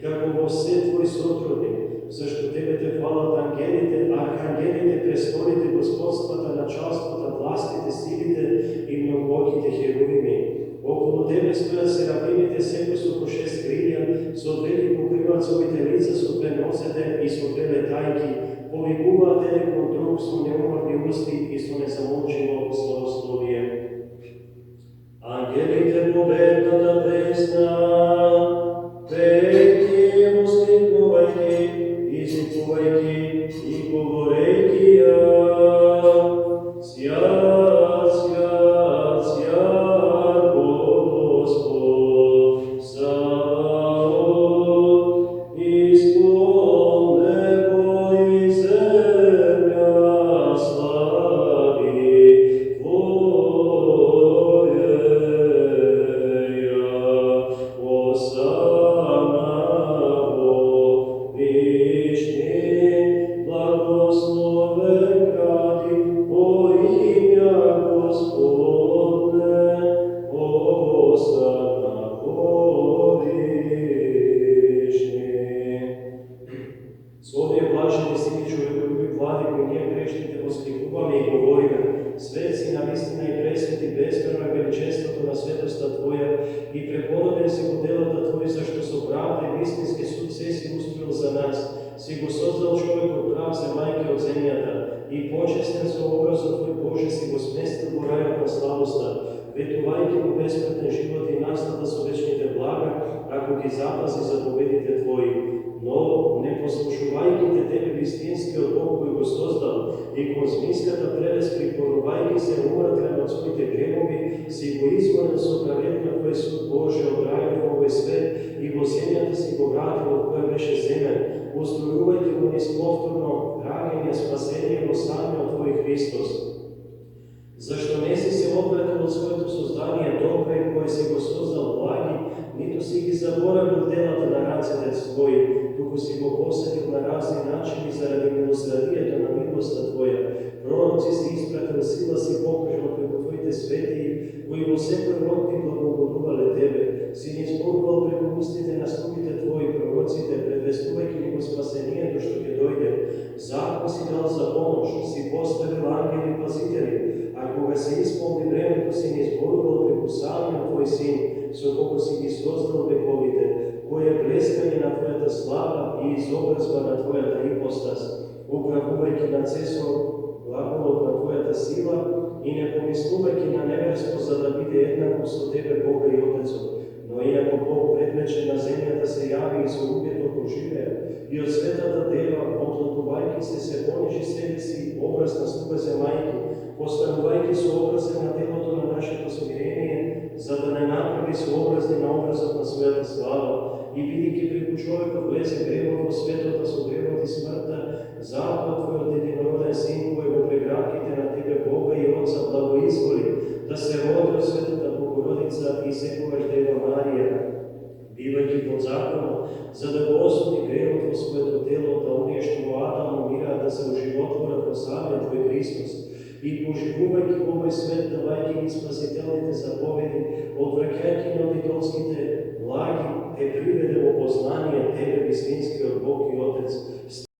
како во се твои сотрудни, зашто тебе те фалат ангелите, архангелите, престолите, господствата, началствата, властите, силите и многоките херувими. Около тебе стоят серафимите, секој со по 6 крилја, со 2 покриваат своите лица, со 2 носете и со 2 летајки, повикуваат еден кон друг со неуморни усти и со незамолчиво славословие. Ангелите победната песна, пејте, воскликнувајте, изvikувајќи и говорејќи ја. Свјат, свјат, свјат Господ, Саваот, исполн небо и земја слави Твоја. Осана во вишни, благословен гради, во имја Господне, осана во вишни. Со овие блажени сини човеколюби влади, кои ние грешните воскликуваме и говориме, свет си навистина и пресвети, безмерно е величеството на светоста Твоја и преподобен си во делата Твои, зашто со правда и вистински суд се си устроил за нас. Си го создал човекот прав земајки од земјата и почестен со образот Твој Боже си го сместил во рајот на славоста, ветувајќи му бесмртен живот и наслада со вечните блага, ако ги запази заповедите Твои. Но не послушувајќи тебе вистинскиот Бог кој го создал и кон змиската прелест припорувајќи се умртен од своите гревови, си го изгонил со праведна Твој суд Боже од рајот во овој свет и во земјата си го вратил од која беше земен, устројувајќи го низ повторно раѓање спасение во самиот Твој Христос. Зашто не си се одвратил од своето создание добре, кое си го создал благи, ниту си ги заборавил делата на рацете своји, туку си го посетил на разни начини заради милосрадието на милоста Твоја. Пророци си испратил, сила си покажал преку Твоите светии, кои во секој род ти благогодувале тебе. Си ни зборувал преку устите на слугите Твои, пророците, предвестувајќи ни го спасението што ќе дојде. Закон си дал за помош, си поставил ангели пазители, а кога се исполни времето си ни зборувал преку самиот Твој Син, со кого си ги создал вековите, кој е блескање на Твојата слава и изобразба на Твојата ипостас, управувајќи на цесо глаголот на Твојата сила и не помислувајќи на неверство за да биде еднакво со Тебе, Бога и Отецот. Но иако Бог предвечен на земјата се јави и со луѓето проживеа, и од светата дева, одлатувајќи се понижи себе си образ на слуга земајки, постанувајќи со образен на телото на нашето смирение, за да не направи сообразни на образот на својата слава, и бидејќи преку човекот влезе гревот во светот, а со гревот и смртта, затоа Твојот единороден Син, кој во преградките на Тебе, Бога и Отца, благоизволи, да се роди од Светата Богородица и секогаш Дева Марија, бивајќи под законот, за да го осуди гревот во своето тело, да оние што во Адам умираат да се оживотворат во самиот Твој Христос, и поживувајќи во овој свет, давајќи ги спасителните заповеди, одвраќајќи на идолските влаги, те приведе во познание Тебе, вистинскиот Бог и Отец,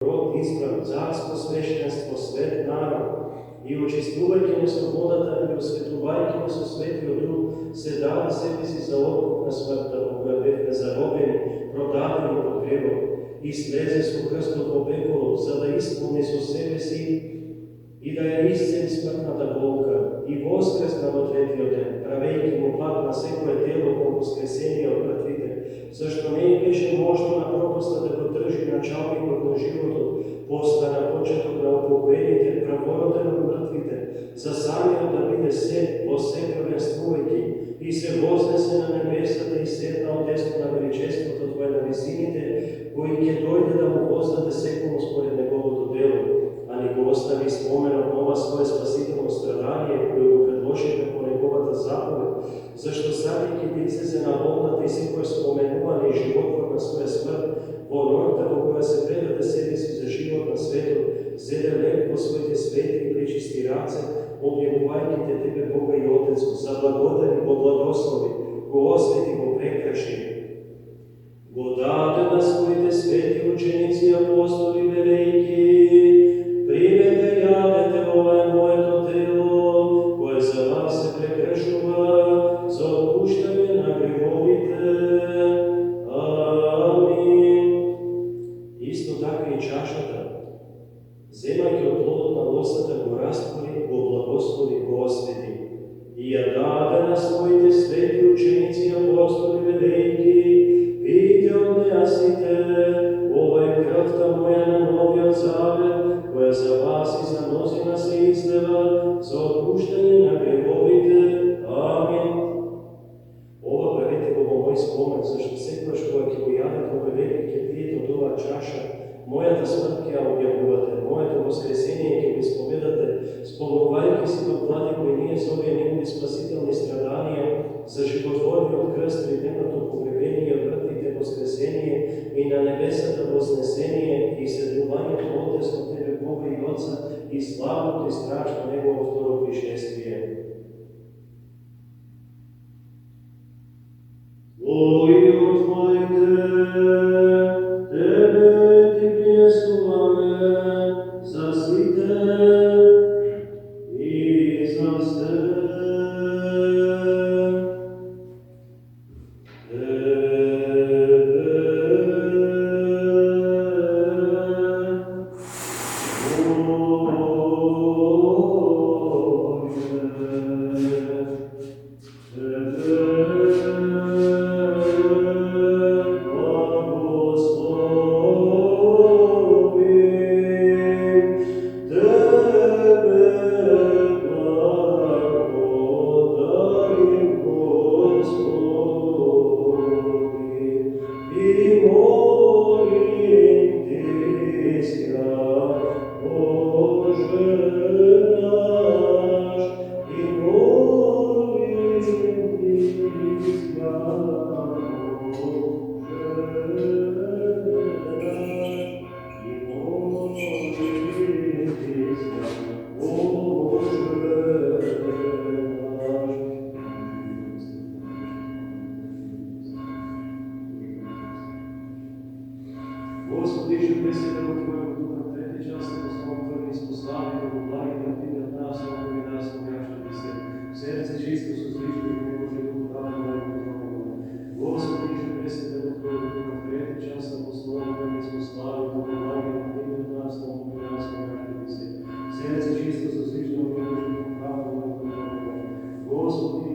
род избран, царско свештенство, свет народ, и очистувајќи на слободата и осветувајќи на со Светиот Дух, се даде себе си за откуп на смртта, во која бевме заробени, продадени под гревот, и слезе со крстот во пеколот, за да исполни со себе си и да ја исцели смртната болка, и воскресна во третиот ден, правејќи му пат на секое тело кон воскресение од мртвите, зашто не беше можно на пропуста да го држи началникот на животот, после на почеток на упокоените, правороден од мртвите, за самиот да биде се во се првенствувајќи, и се вознесе на небесата и седна от десно на величеството Твое на висините, кои ќе дојде да му воздаде секому според неговото дело, а не го остави спомен од нова свое спасително страдание, кој го предложи по неговата заповед, зашто саѓајќи да излезе на волната и секој споменуване и животворна своја смрт, во ноќта во која се предаде себе си за живот на светот, зеде лек во своите свети и пречисти раце, објавувајќи те Тебе, Бога и Отец, за благодари, го благослови, го освети, го прекраши. Го даде на своите свети ученици, апостоли, велики, примете, јадете, ова е моето тело, кое за вас се прекршува, за отпуштање на гревовите. Амин. Исто така и чашата, земајќи од плодот на лозата, го раствори, го благослови, го освети. И ја даде на своите свети ученици, апостоли, велики, пийте од неа сите, ова е крвта моја на новиот завет, која за вас и за мнозина се излева, за отпуштање на гревовите. Амин. Ова правете го во мој спомен, зашто секогаш кога ќе го јадете овој лек и ќе пиете од оваа чаша, мојата смрт ќе ја објавувате, моето воскресение ќе го исповедате, спомнувајќи си доклади кои ние за овие негови спасителни страданија, за животворниот крст, виденото погребение, мртвите воскресение и на небесата вознесение и седнувањето одесно Тебе, Бога и Отца, и славното и страшно Негово второ пришествие. Ојот мојте, Тебе ти приесуваме за сите и за се. Господи, иже преседа во Твојот дух на трети час, да Господи испослави, да го благи да Ти од нас, да го нас, што би се серце чисто со зричко и Божи дух, правда да го. Господи, иже преседа во Твојот дух на трети час, да Господи испослави, да го благи да Ти од нас, да го нас, што би се серце чисто со зричко и Божи дух, правда да го. Господи,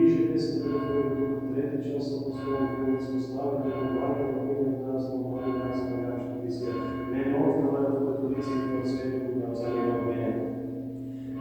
иже преседа во Твојот дух на трети час, да Господи испослави, да го благи да Ти од нас, да го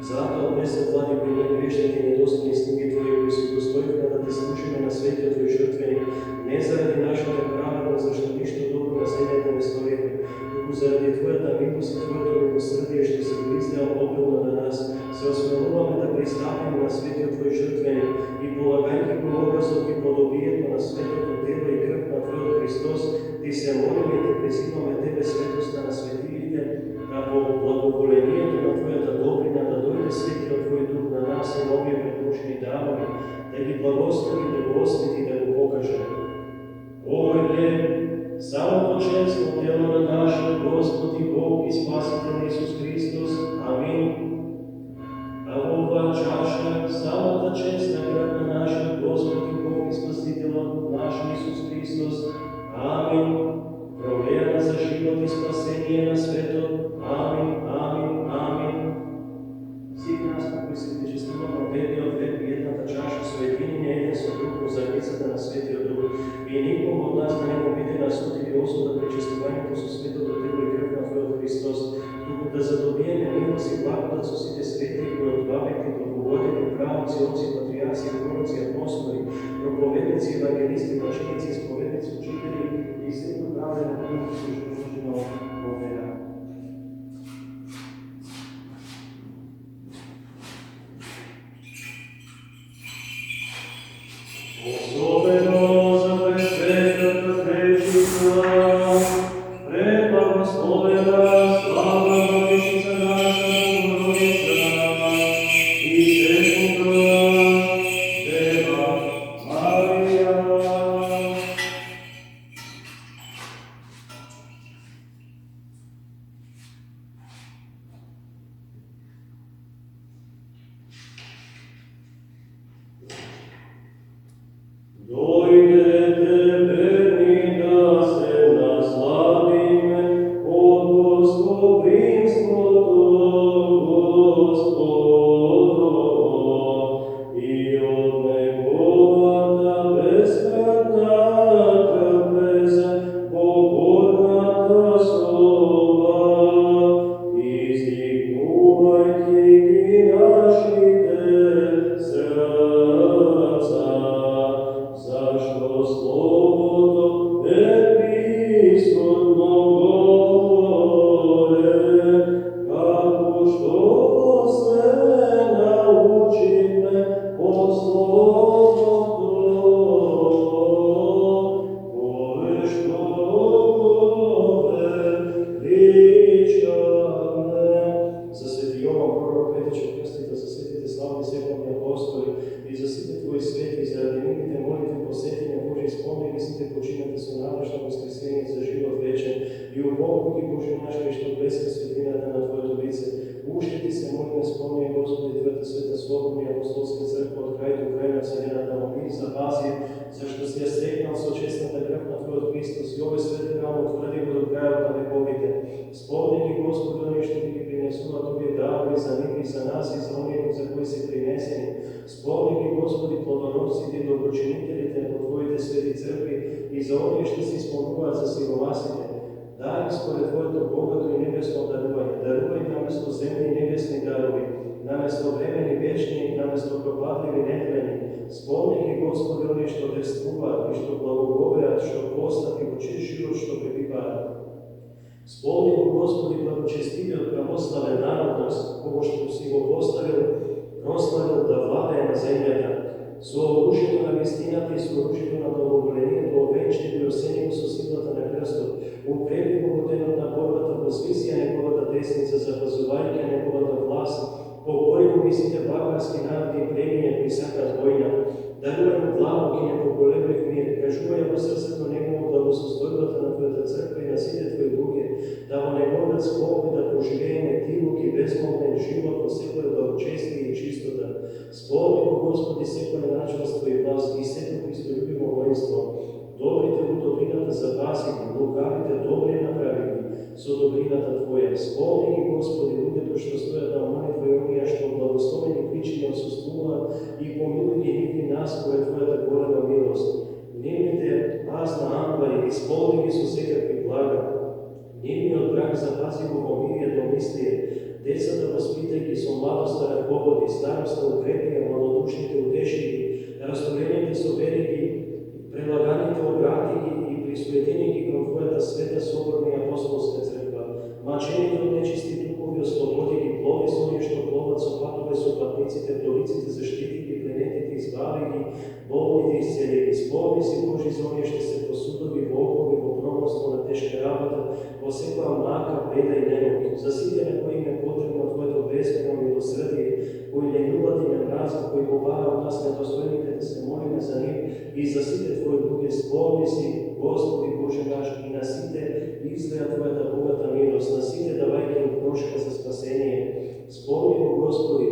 Затоа не се влади кои не грешните и недостойни слуги Твои, кои се достојни да Ти служиме на светиот Твој жртвеник, не заради нашата праведност, зашто ништо добро на земјата не сториме, туку заради Твојата милост и Твоето милосрдие, што се го излеа обилно на нас, се осмелуваме да пристапиме на светиот Твој жртвеник и полагајќи го образот и подобието на светото тело и крв на Твојот Христос, Ти се молиме и Те призиваме Тебе, светоста на светилите, да по благоволението на Твојата добрина да дојде светиот Твој дух на нас и на овие предложени дарови, да ги благослови, да го освети и да го покаже. Овој лев, самото честно тело на нашиот Господ и Бог и Спасител Исус Христос. Амин. А во оваа чаша, самата честна крв на нашиот Господ и Бог и Спасителот наш Исус Христос. Амин. Пролеана за живот и спасение на светот. Амин, амин, амин. Сите нас, кои се причестуваме од едниот леп и едната чаша со единение еден со друг во заедницата на Светиот Дух, и никому од нас да не му биде на суд или осуда причестувањето со светото тело и крв на Твојот Христос, туку да задобиеме милост и благодат со сите свети кои од бабите, благоводени, правоци, отци, патриарси, пророци, апостоли, евангелисти, наченици, исповедници, учители и светло праве на Богу, които нужно повера. Особено за пресветната Тречица, преблагословена, славна Владичица наша Богородица, и светлата Дева Мария. Дойдете, верни, да се насладиме от гостоприимството Господово и от Неговата безсмъртна трапеза, погодната слова, издигнувайки ги нашите сърца. Защо Словото е присутно горе, како што се научиме от Словото, кој-што го величаме. За свети Јован пророк претече крстите, за светите славни световни апостоли и за сите Твои свети, заради нивните молитви, посетења Божи, спомни сите починати со надеж на воскресение за живот вечен и убогу ги Божи наш, кој што блеска светлината на Твоето лице. Уште Ти се молиме, спомни, Господи, Твоята света слободна и апостолска црква од крај до крај на вселената, моли запази, зашто си ја стекнал со честната крв на Твојот Христос и овој свет храм утврди го до крајот на вековите. Спомни ги, Господи, оние што Ти ги принесуваат овие дарови за нив и за нас и за оние за кои се принесени. Спомни ги, Господи, плодоносците и доброчинителите во Твоите свети цркви и за оние што се исполнуваат за сиромасите. Дай според Твоето богато и небесно дарување. Дарувај наместо земни небесни дарови, наместо времени вечни, наместо пропадливи нетлени. Спомни ги, Господи, оние што дерствуваат и што благоговеат, што постат и во чист живот што пребиваат. Спомни го, Господи, благочестивиот православен народ, кого што си го поставил, прославил да владее на земјата. Со оружјето на вистината и со оружјето на благоволението овенчи го осени со силата на крстот. Укрепи го во денот на борбата, возвиси ја неговата десница, запазувајќи неговата власт, побори го сите барбарски народи и племиња кои сакат војна. Дарувај му благо и непоколеблив мир, кажувај во срцето негово благосостојбата на Твојата црква и на сите Твои луѓе, да во неговиот спокој да проживееме тилук и безмолвен живот во секој благочестие и чистота. Спомни го, Господи, секој началство и власт и сето христолюбиво воинство. Добрите во добрината запаси ги, лукавите добри направи ги со добрината Твоја. Спомни ги, Господи, луѓето што стојат на молитва и оние што благословени кличи ја осуствуваат и помилуј ги нивни нас која Твојата голема милост. Нивните празна амбари исполни ги со секакви блага. Нивниот брак запази го во мир и едномислие. Децата воспитај ги со младоста раководи, староста укрепи ја, малодушните утеши ги, растурените собери ги, прелаганите обрати ги и присуетени ги кон Твојата света соборна и апостолска црква. Мачените од нечисти духови ослободи ги, плови со оние што пловат со патове со патниците, вдовиците заштити ги, пленетите избави ги, болните исцели ги. Спомни си, Божи, за оние што се по судови, во окови, во проморство на тешка работа, во секоја мрака, беда и немоќ. За сите на кои им е потребно Твоето безмерно милосрдие, кои не љубат и не мразат, кои побара од нас недостојните да се молиме за нив и за сите Твои луѓе. Спомни си, Господи Боже наш, и на сите излеја Твојата богата милост, на сите давајќи им прошка за спасение. Спомни го, Господи,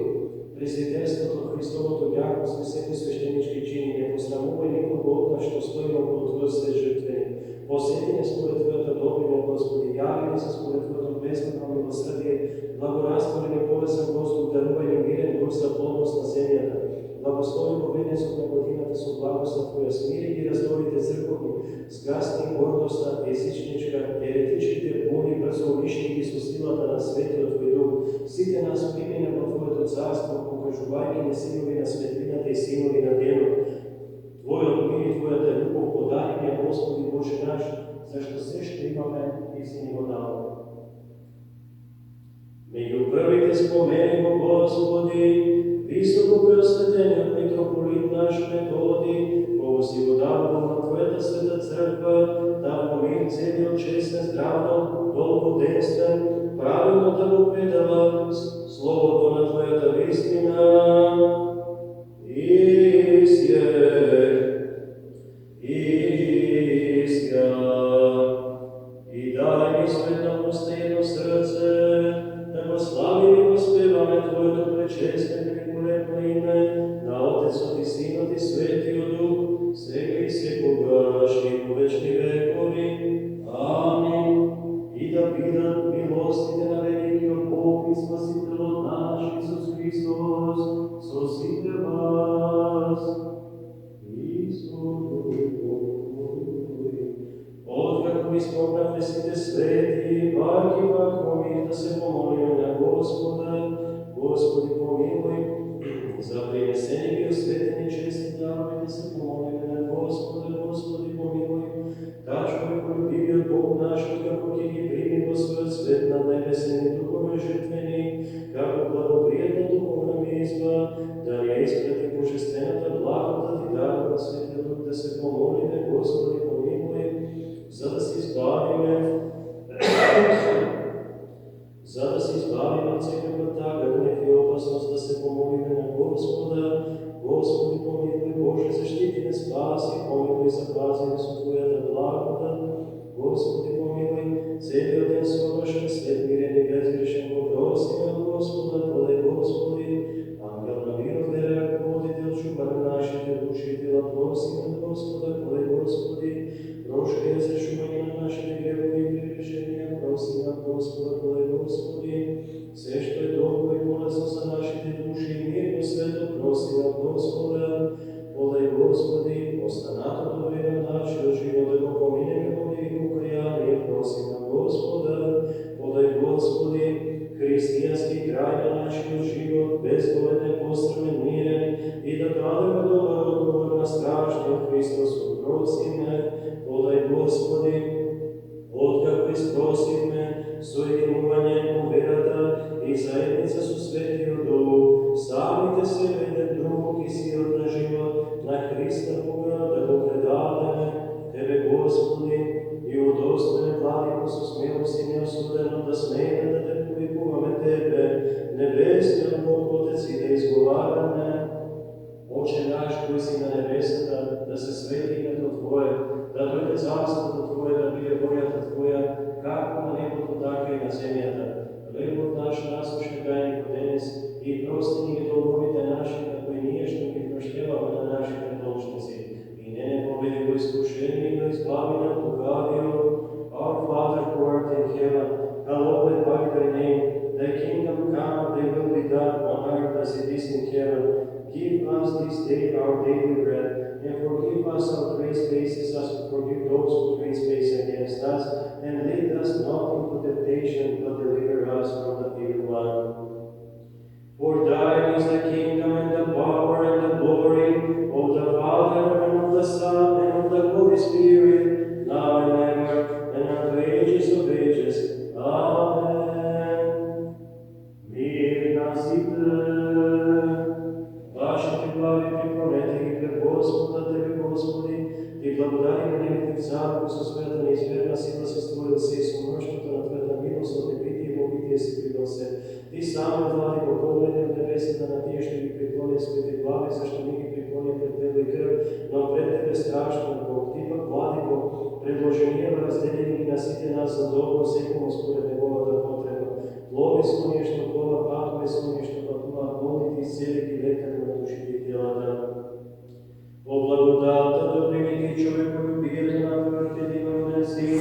Пресвитерството, Христовото јакост и секој свештенички чини, не посрамувај никого од нас што стоиме околу Твојот свет жртвени. Посети не според Твојата добрина, Господи, јави не се според Твоето безмерно милосрдие, благорастворен и полесен воздух, дарувај ни мирен дух за плодност на земјата. Благослови го венецот на годината со благослов Твоја, смири ги раздорите црковни, згасни гордоста, езичничка, еретичките буни, брзо уништи ги со силата на светиот Твој дух. Сите нас примине во Твоето царство, покажувајќи ни синови на светлината и синови на денот. Твојот мир и Твојата љубов naš, zašto sve što imame ti si njego dao. Među prvite spomenimo, Gospodi, visoko prosvetljenje od mitropolit naš Metodi, ovo si go dao na Tvojeta sveta crkva, da mir cijeli od čestne, zdravno, dolgodenstven, pravilno da go predava, slovo na Tvojeta istina, i daj mi svetno usta jedno srce, da go slavim i gospevame Tvoje dobre čestne prikulepno ime, na Otec od i Sin od i Sveti od Duh, svega i svakogaš i po večni vekovi. Amin. I da bidat milostite na veliki od Bog i Spasitel od naš Isus Hristos, sosite vas. Otkako mi spopravne site sveti, baki bako mi da se pomolimo na Gospoda, Gospodi pomiluj, za prinesenje bio svetini česti darovi da se pomolimo na Gospoda, Gospodi pomiluj, da čovjeku ljubivio Bog naš, kako kiri primimo svoj svet na nebeseni duhovoj žrtveni, kako blagoprijetna duhovna mizba, da nije isprati božestvenata blagodati darova Sveti Duh, da se pomolime, Gospodi pomiluj, za da se izbavime od svega taganih i opasnost, da se pomolime na Gospoda, Gospodi pomiluj, Bože zaštiti ne spasi, pomiluj zapazi nas u Tvojata blagodat, Gospodi pomiluj, cijeli oden sobašan, svet miren i bezgrešen, poprosi od Gospoda, podaj Gospodi, angel na miro vere, voditelj čuvar naši, te duši tela, prosi od Gospoda, podaj Gospodi, prošli je za šumanje na naše grehovi i pregrešenja, prosi od Gospoda, podaj Gospodi, sve što je dobro i bolesno za naše duši i mirno sveto, prosi od Gospoda, podaj Gospodi, ostanato dobrina naše, od života go pominemo i pokajanje, prosi od Gospoda, podaj Gospodi, hristijanski kraj na naš život, bezboledne, postrme, miren, i da dademo dobar odgovor na strašnje Hristosu, prosime, podaj Gospodi, otkako isprosi me, sojedinovanjem uverata i zajednica su sveti od Duh, stavite sebe jedan drugog i silat na život, na Hrista Boga, da go predademe, Tebe Gospodi, i u dostojne vladiko su smilosti neosudeno, da smijeme da te povikuvame Tebe, nebesni od Bog Otec i da izgovarame, Oče naš koji si na nebesata, da se sveti ime Tvoje, da dojde carstvo Tvoje, da bije volja Tvoja, kako na nebu, tako i na zemljata. Hljeb naš naslušaj daj mi danas i prosti mi dolgovite naše, kako i nije što mi proštevamo na naše predložnici. I ne povedi u iskušenje, da izbavi nam lukavio. Our Father who art in heaven, hallowed be thy name. Thy kingdom come, thy will be done on earth as it is in heaven. Give us this day our daily bread, and forgive us our trespasses as we forgive those who trespass against us. And lead us not into temptation, but deliver us from the evil one. For thine is the kingdom, and the power, and the glory of the Father, and of the Son, and of the Holy Spirit, now and ever, and unto ages of ages. Amen. Mir nasite. Ваши глави преклонете ги пред Господа, Тебе, Господи, и благодарим небитих Царку со света неизмерна сила си створил се и со множеството на Твоята милост от небитие и богитие си придал се. Ти само влади го погледни от небесата на тие, што ги преклоня своите глави, зашто не ги преклоня пред Тебе и кръв, но пред Тебе страшно Бог. Ти пък влади го предложения разделени ги на сите нас за добро, секому според неговата потреба. Плови со нешто кола, патове со нешто патува, болните и исцелите лекари на душите и телата. По благодата да примити човеколюбието на Твојот единороден Син,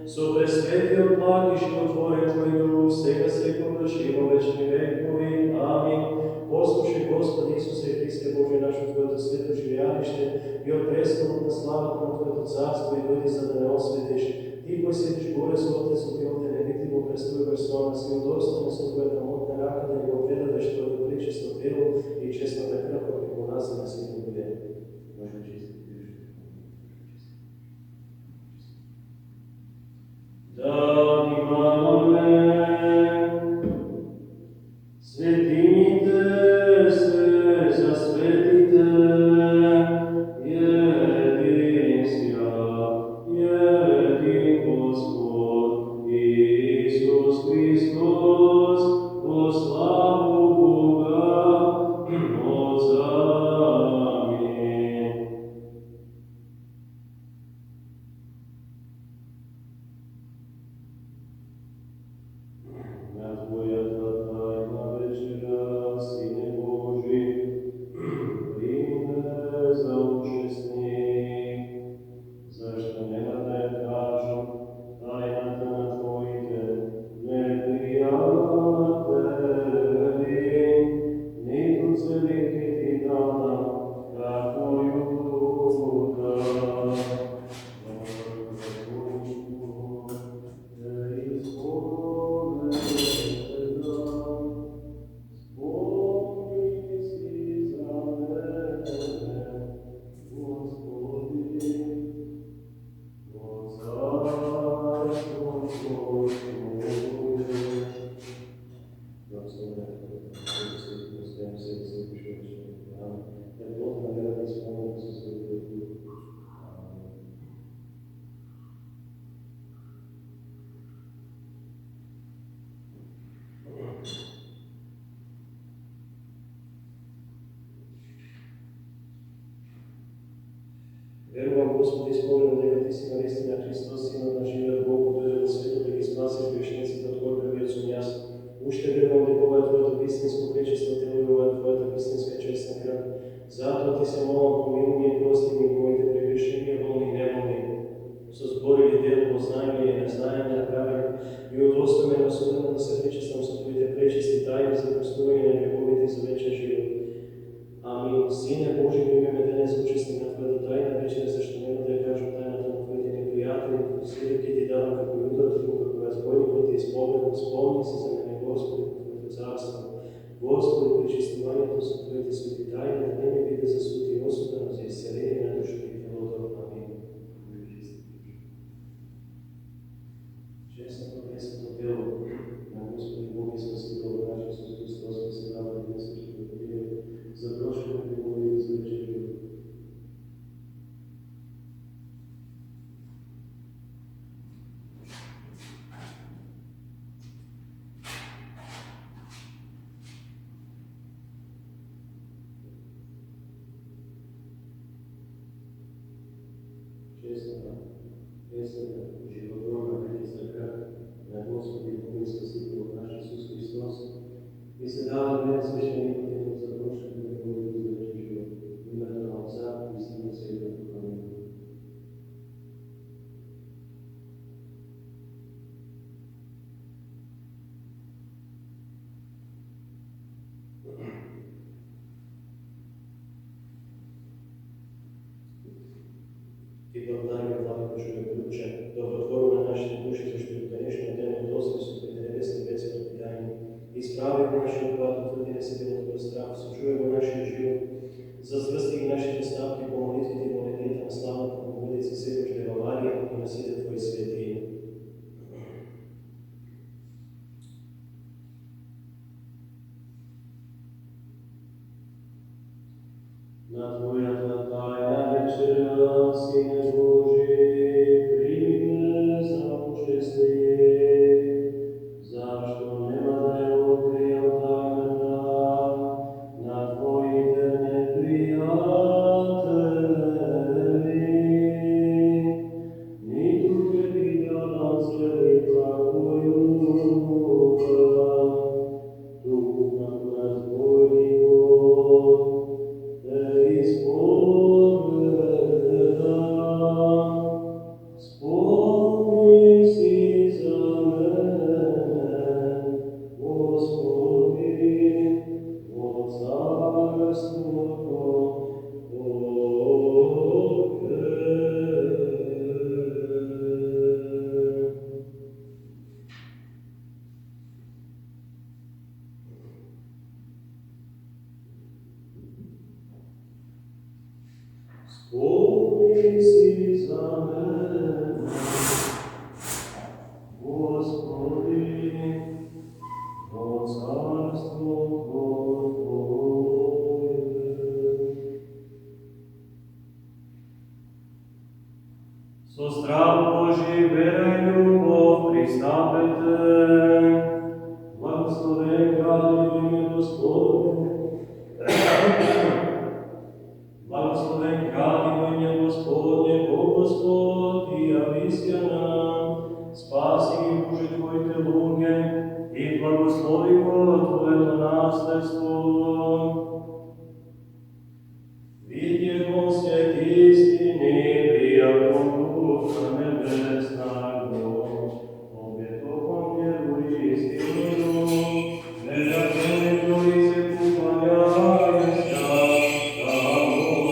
со пресветиот благ и животворен Твој Дух, сега секогаш и во вечни векови. Амин. Послушай, Господи Исусе Христе Боже наш, от Твоето свето живеалище и от престолот на славата на Твоето царство и дойди за да не осветиш. Ти кој седиш горе со Отецот и овде невидливо престојуваш со нас и удостоен со Твојата мотна рака да ни го предадеш Твоето пречисто тело и честната крв преку нас и на сите луѓе. Може чисти. da imame. Svetite se, zasvetite, jedin svят, jedin Gospod, Isus Hristos, o slavu Boga, Otca. Amin. Na Tvoja tajna večera, Sine Božji, prime za učesnik, zašto nema da je kažu, tajnata na Tvojite neprijatelji, nitu celike Ti dana, kako juda. Verujem, Gospodi, spovedam da Ti si navistina Hristos, Sina na živeo Bogu, dojel svetu, da Gi spasiš grešnici, da Tvoj prvi sam jaz. Ušte verujem da ova je Tvoja istinsko prečesto telo i ova je Tvoja istinska čestna krv. Zato Ti se molim, pomiluj me i prosti mi mojite pregrešenje, volni i nevolni. Su zborili delo znanje i neznanje napravili i udostoj me na sudenu da se prečestam sa Tvojite prečisti tajne za prostovanje na ljubovi za večer život. Amin. Sine Boži, primi me danes učesnik na Tvoja tajna večera, zašto nema da je kažu tajna tamo Tvojite neprijatelji, svijet ki Ti dano kako ljubav Tvoju, kako razbojniku Ti ispovedam, spomni se za mene, Gospodi, Tvojite carstvo. Gospodi, prečistovanje, to su Tvojite sveti tajne, da ne mi bide za sud i osudan, za isceljenje na dušu i telo. Amin. Čestno to presveto telo, na Gospodi Bogu i spasitelju naš Isus Hristos, koji se dao da nesrećno da Tije, za prošlo i moju i za večer život. Čestno presveta, životvorna prečista krv, na Gospodi Bogu i spasitelju naš Isus Hristos, koji se dao da nesrećno za prošlo i moju i za večer život. U ime Otca i Sina i Svetog Duha. Amin. Ti blagodarim Vlade Božjega ključa, dobrotvoru na naše duše, zašto je u današnjem danu dozvoli su pred nebesnim bezsmrtni tajni. Ispravimo naše upadu, tvrdine se bilo tvoj strah, sačujemo naše život, zazvrsti naše nestavke po molitvi Ti moliteta na slavnu Bogorodici Svedožde Vavarije i na svete Tvoje svetine. Na Tvoja tajna večera, Sine Božji, Со страх Божий, вера и любовь пристапите. Благословен граде имя Господне. Благословен граде имя Господне, Бог Господь, и явися нам. Спаси и Боже Твоите луги, и благослови го Твоето наследство. Видимо свет истины, прияком Духа Небесного, обетован веруй истину, недостоин и се поклоняйся, тому спасаешь.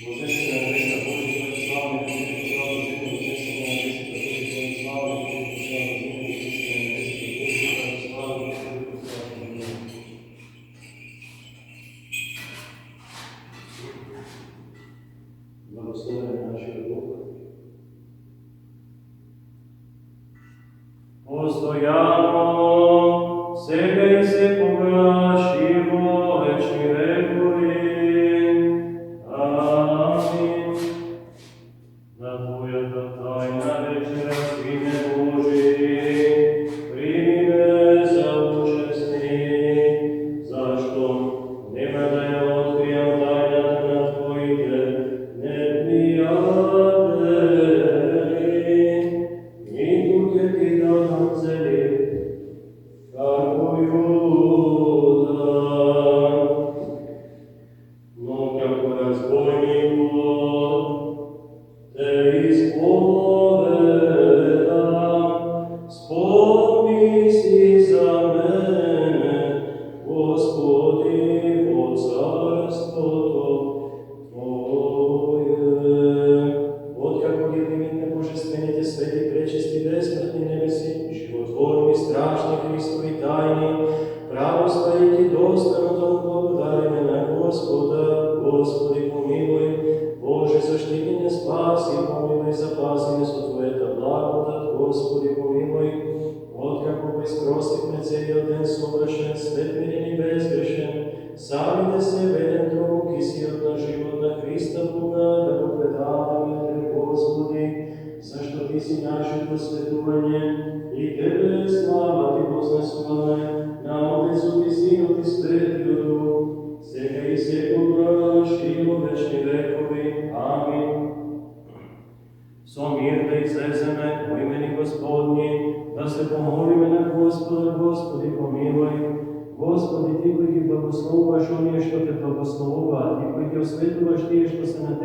Вознесение на небеса Божий, Твой славный, Твой славный, вознесение на небеса Твой славный, Твой славный, благословен нашего Бога. Постоянно, сега и секогаш и во вечни векови. Амин. На Твоята тайна вечера, Сине Божий, прими ме за участник, защо нема да я откриям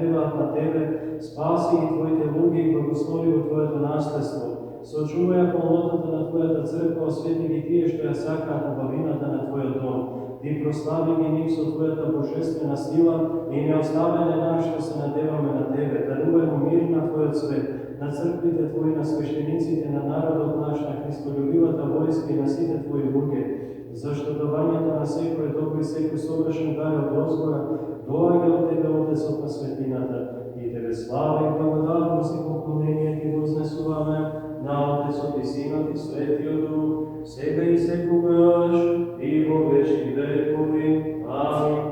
тайната на Твоите спаси и Твоите луги и благослови во Твоето наследство. Сочувај полнотата на Твојата црква, освети ги тие што ја сакаат убавината на Твојот дом. Ти прослави ги нив со Твојата божествена сила и не оставяне нас што се надеваме на Тебе. Дарувај му мир на Твојот свет, на црквите Твои, на свештениците, на народот наш, на христолюбивата војска и на сите Твои луѓе. Зашто давањето на секој добро и секој совршен дар од озгора доаѓа од Тебе, Отецот на светината. И Тебе слава и благодарност и поклонение Ти вознесуваме на Отецот и Синот и Светиот Дух, сега и секогаш и во вечни векови. Амин.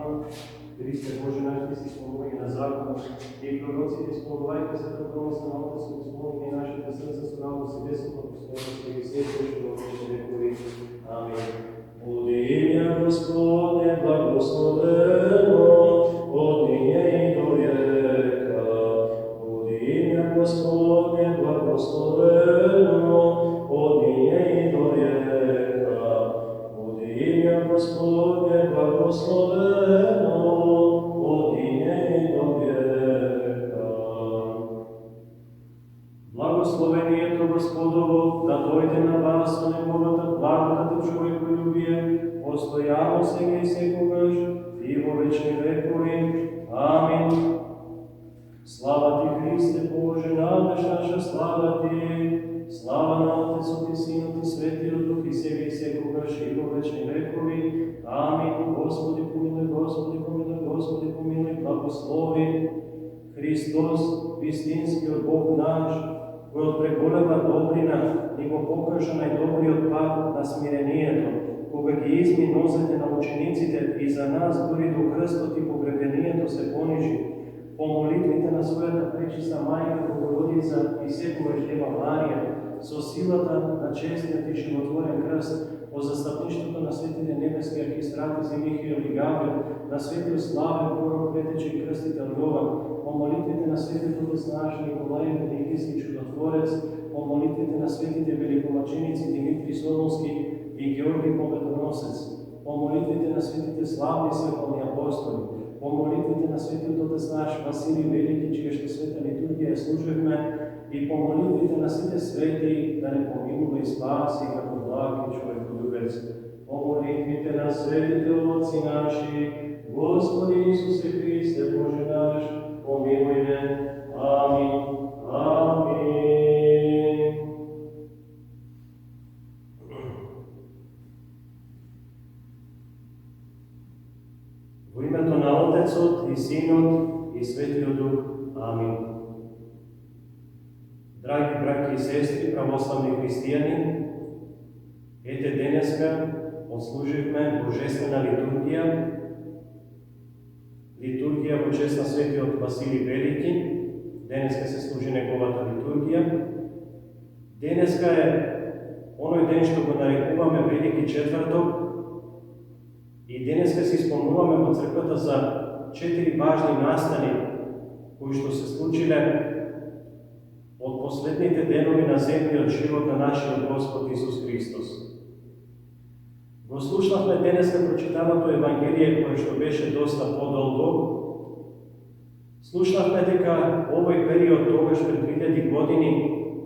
Христе Боже наш, Ти си спомоги на закон и пророците, исполнувајќи се промисла на Отецот, исполни нашите срца со радост и весела постојаност и секогаш во вечни векови. Амин. Буди имя Господне благословено, од није и до века. Буди имя Господне благословено, од није и до века. Буди имя Господне благословено, од није и до века. Благословението Господово да дојде на вас со неговата благодат и човеколюбие, постојано сега и секогаш и во вечни векови. Амин. Слава Ти, Христе Боже, надеж наша, слава Ти. Слава на Отецот и Синот и Светиот Дух и сега и секогаш и во вечни векови. Амин. Господи помилуј, Господи помилуј, Господи помилуј, благослови. Христос, вистинскиот Бог наш, кој од преголема добрина ни го покажа најдобриот пат на смирението, кога ги изми нозете на учениците и за нас дури до крстот и погребението се понижи. по молитвите на својата пречиста Мајка Богородица и секогаш Дева Марија, со силата на честниот и животворен крст, по застапништвото на светите небески архистратици Михаил и Гаврил, на светиот славен пророк претечен крстител Јован, по молитвите на светиот отец наш Николај Великиски чудотворец, по молитвите на светите великомаченици Димитри Солунски и Георги Победоносец, по молитвите на светите славни световни апостоли, по молитвите на светиот отец наш Василий Велики, чија што света литургија служевме, и по молитвите на сите свети да не поминува и спаси како благ и човеколюбец. По молитвите на светите отци наши, Господи Исусе Христе Боже наш, помилуј ме. Амин. Амин. Во името на Отецот и Синот и Светиот Дух. Амин. Драги браќи и сестри, православни христијани, ете денеска отслуживме Божествена литургија, литургија во чест на светиот Василий Велики. Денеска се служи неговата литургија. Денеска е оној ден што го нарекуваме Велики четврток и денеска се исполнуваме во црквата за 4 важни настани кои што се случиле од последните денови на земјиот живот на нашиот Господ Исус Христос. Го слушнавме денеска прочитаното Евангелие, кое што беше доста подолго. Слушнавме дека овој период тогаш пред 2000 години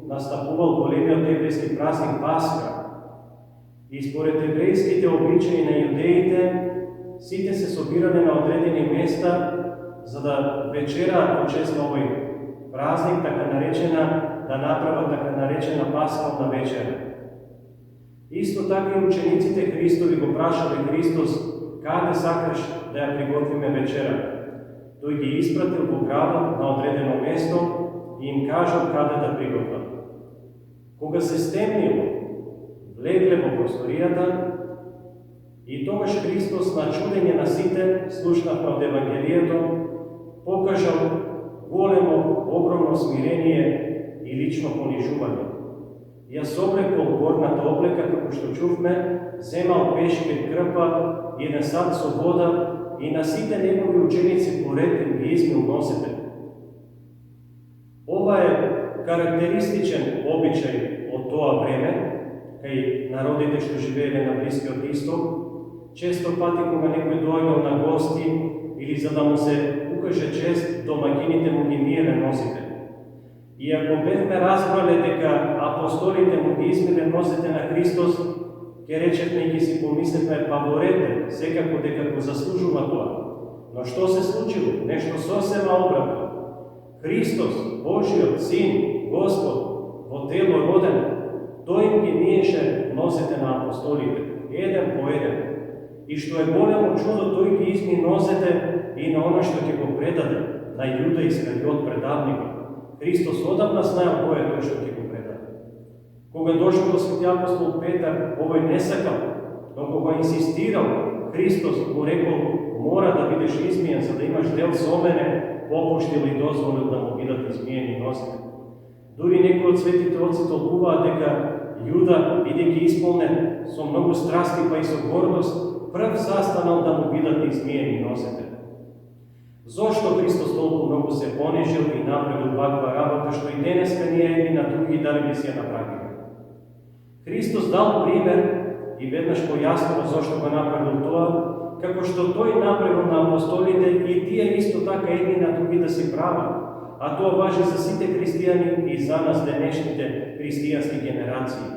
настапувал големиот еврејски празник Пасха. И според еврејските обичаи на јудеите, сите се собирале на одредени места за да вечераат во чест на овој празник, така наречена, да направат така наречена пасхална вечера. Исто така и учениците Христови го прашале Христос каде сакаш да ја приготвиме вечера. Тој ги испратил во градот на одредено место и им кажал каде да приготват. Кога се стемнило, влегле во просторијата и тогаш Христос, на чудење на сите, слушнавме од Евангелието, покажал големо, огромно смирение и лично понижување. Ја соблекол горната облека, како што чувме, земал пешки крпа и еден сад со вода и на сите негови ученици поред им ги измил носите. Ова е карактеристичен обичај од тоа време, кај народите што живееле на Блискиот Исток. Често пати кога некој доаѓал на гости или за да му се укаже чест, домаќините му ги миеле носите. И ако бевме разбрале дека апостолите му ги измиле носите на Христос, ќе речевме и ги си помислевме, па во ред, секако дека го заслужува тоа. Но што се случило? Нешто сосема обратно. Христос, Божиот Син, Господ, во тело роден, тој им ги миеше носите на апостолите, еден по еден. И што е големо чудо, тој ги изми носите и на оно што ќе го предаде, на Јуда Искариот предавникот. Христос одамна знаел кој е тој што ќе го предаде. Кога дошол до свети апостол Петар, овој не сакал, но кога инсистирал, Христос му рекол, мора да бидеш измиен за да имаш дел со мене, попуштил и дозволил да му бидат измиени носите. Дури некои од светите отци толкуваат дека Јуда, бидејќи исполнен со многу страсти па и со гордост, прв застанал да му бидат измиени носите. Зошто Христос толку многу се понижил и направил ваква работа, што и денеска ние едни на други дали би си ја направили? Христос дал пример и веднаш појаснува зошто го направил тоа, како што тој направил на апостолите и тие исто така едни на други да си прават. А тоа важи за сите христијани и за нас денешните христијански генерации.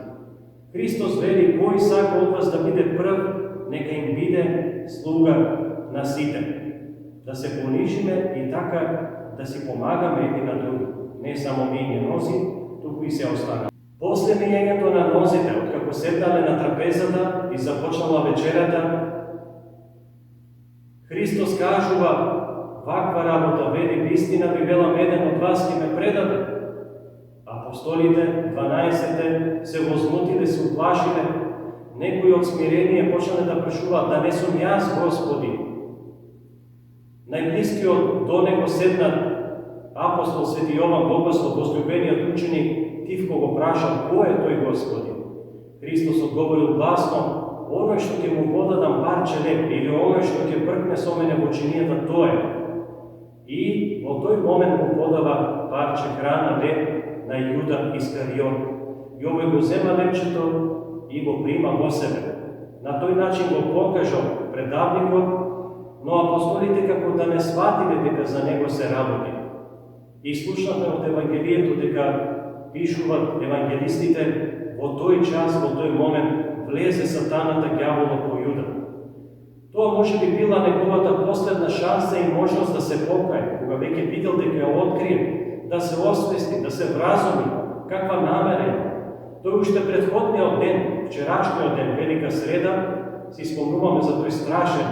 Христос вели, кој сака од вас да биде прв, нека им биде слуга на сите. Да се понижиме и така да си помагаме едни на други. Не само мијање нози, туку и се остана. После мијањето на нозите, откако седнале на трапезата и започнала вечерата, Христос кажува, ваква работа вели, вистина ви велам, еден од вас ќе ме предаде. Апостолите, 12-те, се возмутиле, се уплашиле. Некои од смирение почнале да прашуваат, да не сум јас, Господи. Najbliskio do него седна апостол Свети Јован Богослов, возлюбениот ученик, Тивко го праша, кој е тој Господи? Христос одговорил гласно, оној што ќе му подадам парче леп, или оној што ќе бркне со мене во чинијата, тој е. И во тој момент му подава парче храна леп на Јуда Искариот. И овој го зема лепчето и го прима во себе. На тој начин го покажал предавникот, но апостолите како да не сватиле дека за него се работи. И слушнахме од Евангелието дека пишуват евангелистите, во тој час, во тој момент, влезе сатаната, ѓаволот во Јуда. Тоа може би била неговата последна шанса и можност да се покае, кога веќе видел дека ја открие, да се освести, да се вразуми, каква намера. Тој уште предходниот ден, вчерашниот ден, Велика среда, си спомнуваме за тој страшен,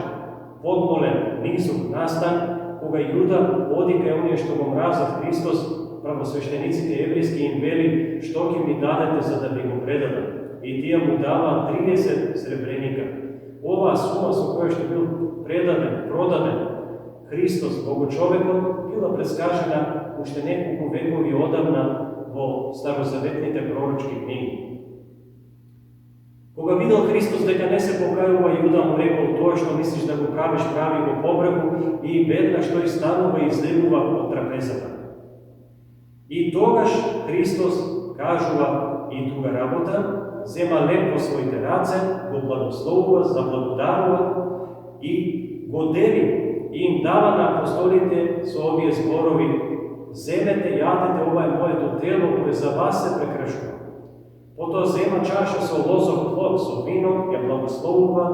подмолен низок настан, кога Јуда оди кај оние што го мразат Христос, правосвещениците еврејски им вели, што ќе ми дадете за да ви го предадам. И тие му дава 30 сребреника. Оваа сума со која што бил предаден, продаден Христос, Богочовекот, била прескажена уште неколку векови одамна во старозаветните пророчки книги. Кога видел Христос дека не се покајува, Јуда му рекол, тоа што мислиш да го правиш, прави го побрегу, и веднаш тој станува и излегува од трапезата. И тогаш Христос кажува и друга работа, зема леп во своите раце, го благословува, заблагодарува и го дели и им дава на апостолите со овие зборови: земете, јадете, ова е моето тело, кое за вас се прекршува. Потоа зема чаша со лозов плод, со вино, ја благословува,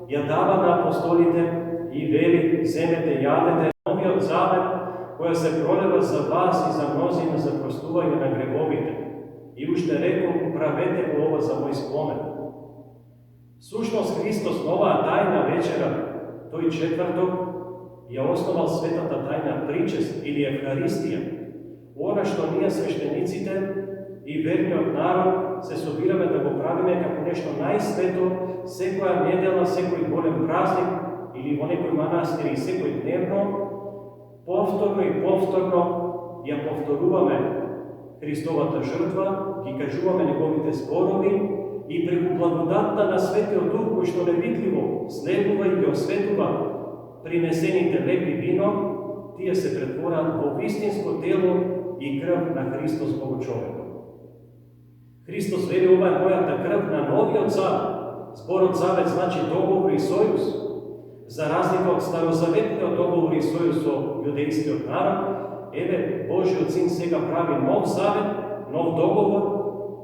ја дава на апостолите и вели: земете, јадете, новиот завет, која се пролева за вас и за мнозина за простување на гребовите. И уште рекол, правете го ова за мој спомен. Сушност Христос на оваа тајна вечера, тој четврток, ја основал светата тајна причест или Евхаристија. Она што ние свештениците и верниот народ се собираме да го правиме како нешто најсвето, секоја недела, секој голем празник или во некој манастир и секој дневно, повторно и повторно ја повторуваме Христовата жртва, ги кажуваме неговите зборови и преку благодатта на Светиот Дух, кој што невидливо слегува и ги осветува принесените лепи вино, тие се претвораат во вистинско тело и крв на Христос Богочовекот. Христос вели: ова е мојата крв на новиот завет. Зборот завет значи договор и сојуз. За разлика од старозаветниот договор и сојуз со јудејскиот народ, еве, Божиот Син сега прави нов завет, нов договор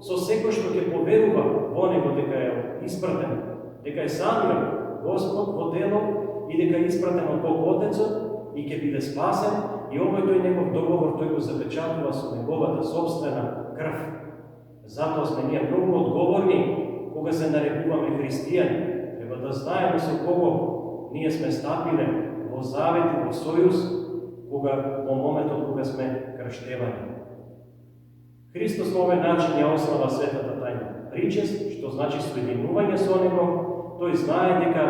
со секој што ќе поверува во него дека е испратен, дека е самиот Господ во дело и дека е испратен од Бог Отецот и ќе биде спасен, и овој тој негов договор тој го запечатува со неговата собствена крв. Затоа сме ние многу одговорни кога се нарекуваме христијани. Треба да знаеме со кого ние сме стапиле во завет и во сојуз, во моментот кога сме крштевани. Христос на овој начин ја основа светата тајна причест, што значи соединување со него. Тој знае дека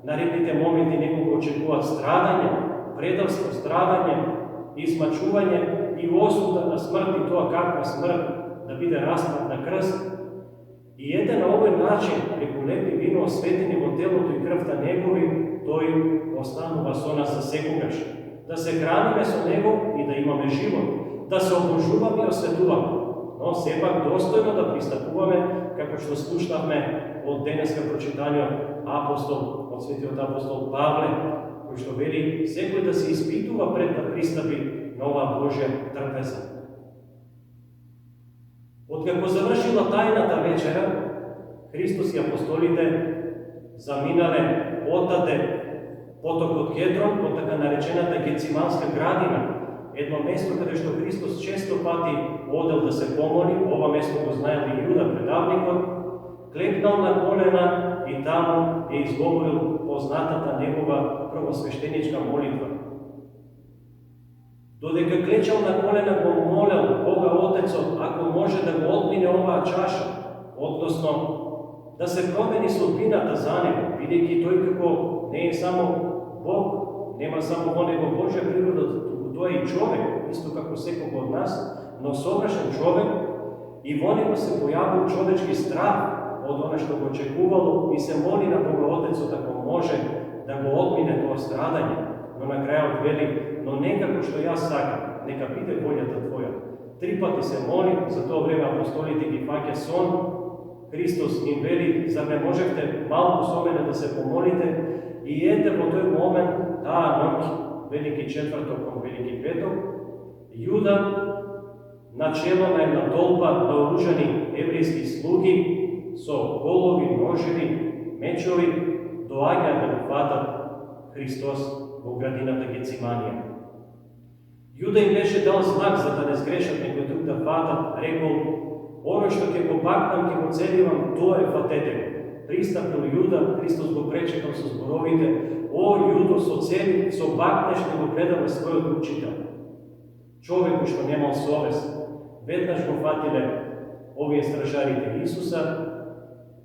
наредните моменти некого очекуваат страдање, предавство, страдање, измачување и осуда на смрт, и тоа каква смрт, да биде распнат на крст. И ете на овој начин, преку лепи вино осветени во телото и крвта негови, тој останува со нас за секогаш. Да се храниме со него и да имаме живот, да се обожуваме и осветуваме, но сепак достојно да пристапуваме, како што слушнавме од денеска прочитаниот апостол, од светиот апостол Павле, кој што вели секој да се испитува пред да пристапи на оваа Божја трпеза. Откако завршила тајната вечера, Христос и апостолите заминале одаде потокот Кедрон, по така наречената Гециманска градина, едно место каде што Христос често пати одел да се помоли. Ова место го знаел и Јуда предавникот, клекнал на колена и таму е изговорил познатата негова првосвештеничка молитва. Додека клечал на колена, го молел Бога Отецот, ако може да го одмине оваа чаша, односно да се промени судбината за него, бидејќи тој како не е само Бог, nema samo on, nego Božja priroda, to je i čovjek, isto kako sekog od nas, no sovršen čovjek, i vonimo se pojavio čovječki strah od ono što ga očekuvalo i se moli na Boga Otecu tako može da go odmine to stradanje. No na kraju odveli, no nekako što ja sagam, neka bide voljata tvoja. 3 pati se moli, za to vreme apostoli ti fake son, Hristos im veli, zar ne možete malo posomene da se pomolite, i ete po toj moment, ta noć, veliki četvrtok, veliki petok, Juda, na čeloma jedna tolpa naoružani evrijski slugi, so golovi, noževi, mečovi, doaga da ga hvata Hristos u gradinata Gecimanija. Juda im beše dal znak za da ne zgrešat nego drug da hvata, rekao, ono što ke popaknam, ke pocelivam, to je fatete. Pristapnul Juda, Hristos go prečekal so zborovite, o Judo, so celi, so bakneš nego predava svojeg učitelja. Čovjeku što nemal совест, веднаш го фатиле овие стражарите Исуса.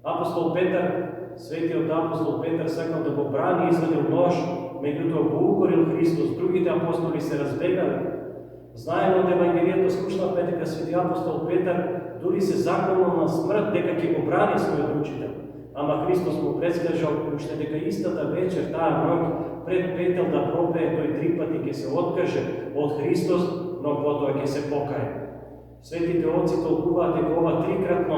Апостол Петар, светиот апостол Петар, сакал да го брани, извадил нож, меѓутоа го укорил Христос. Другите апостоли се разбегали. Знаеме од Евангелието, слушнавме дека свети апостол Петар дури се заклонил на смрт дека ќе го брани својот учител. Ама Христос му предскажал уште дека истата вечер, таа ноќ, пред Петел да пропее, тој 3 пати ќе се откаже од Христос, но потоа ќе се покае. Светите отци толкуваат дека ова 3-кратно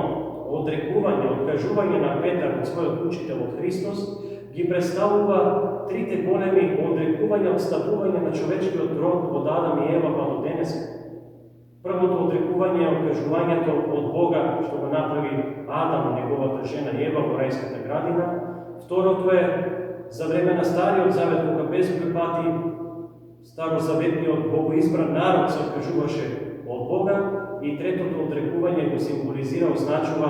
одрекување, откажување на Петар од својот учител од Христос ги представува 3 големи одрекувања, отстапување на човечкиот род од Адам и Ева па до денес. Првото одрекување е откажувањето од Бога, што го направи Адам и неговата жена Ева во рајската градина. Второто е за време на Стариот завет, кога безброј пати старозаветниот богоизбран народ се откажуваше од Бога. И третото одрекување го символизира, означува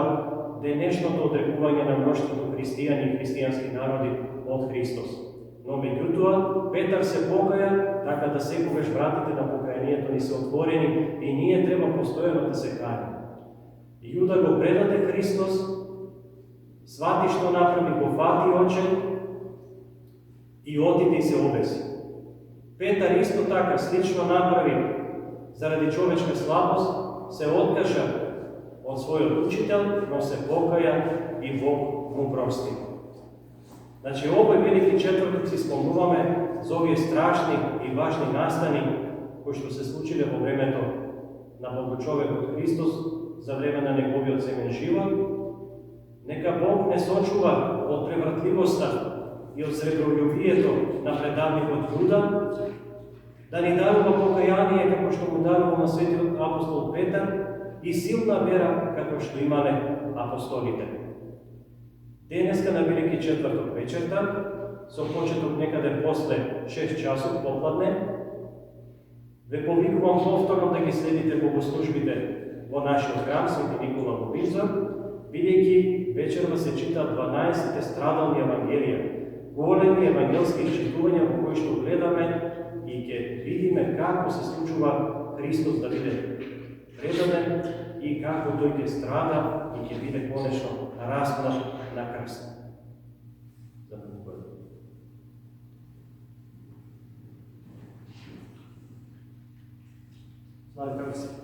денешното одрекување на мноштвото христијани и христијански народи од Христос. Но меѓутоа, Петар се покаја, така да секогаш вратите на покајанието ни се отворени и ние треба постојано да се кајаме. Јуда го предаде Христос, свати што направи, го фати очен и отиде и се обеси. Петар исто така слично направи заради човечка слабост, се откажа од својот учител, но се покаја и Бог му прости. Значи, овој велики четврток си спомнуваме за овие страшни и важни настани кои што се случиле во времето на Богочовекот Христос, за време на неговиот земен живот. Нека Бог не сочува од превратливоста и од сребролюбието на предавникот Јуда, да ни дарува покаяние како што му дарува на светиот апостол Петар и силна вера како што имале апостолите. Денеска на Велики четврток вечерта, со почеток некаде после 6 часот попладне, ве повикувам повторно да ги следите богослужбите во нашиот храм Свети Никола во Винзор, бидејќи вечерва се читаат 12 страдални евангелија, големи евангелски читувања во кои што гледаме и ќе видиме како се случува Христос да биде предаден и како тој ќе страда и ќе биде конечно распнат на крст. Да му бъде. Слави како се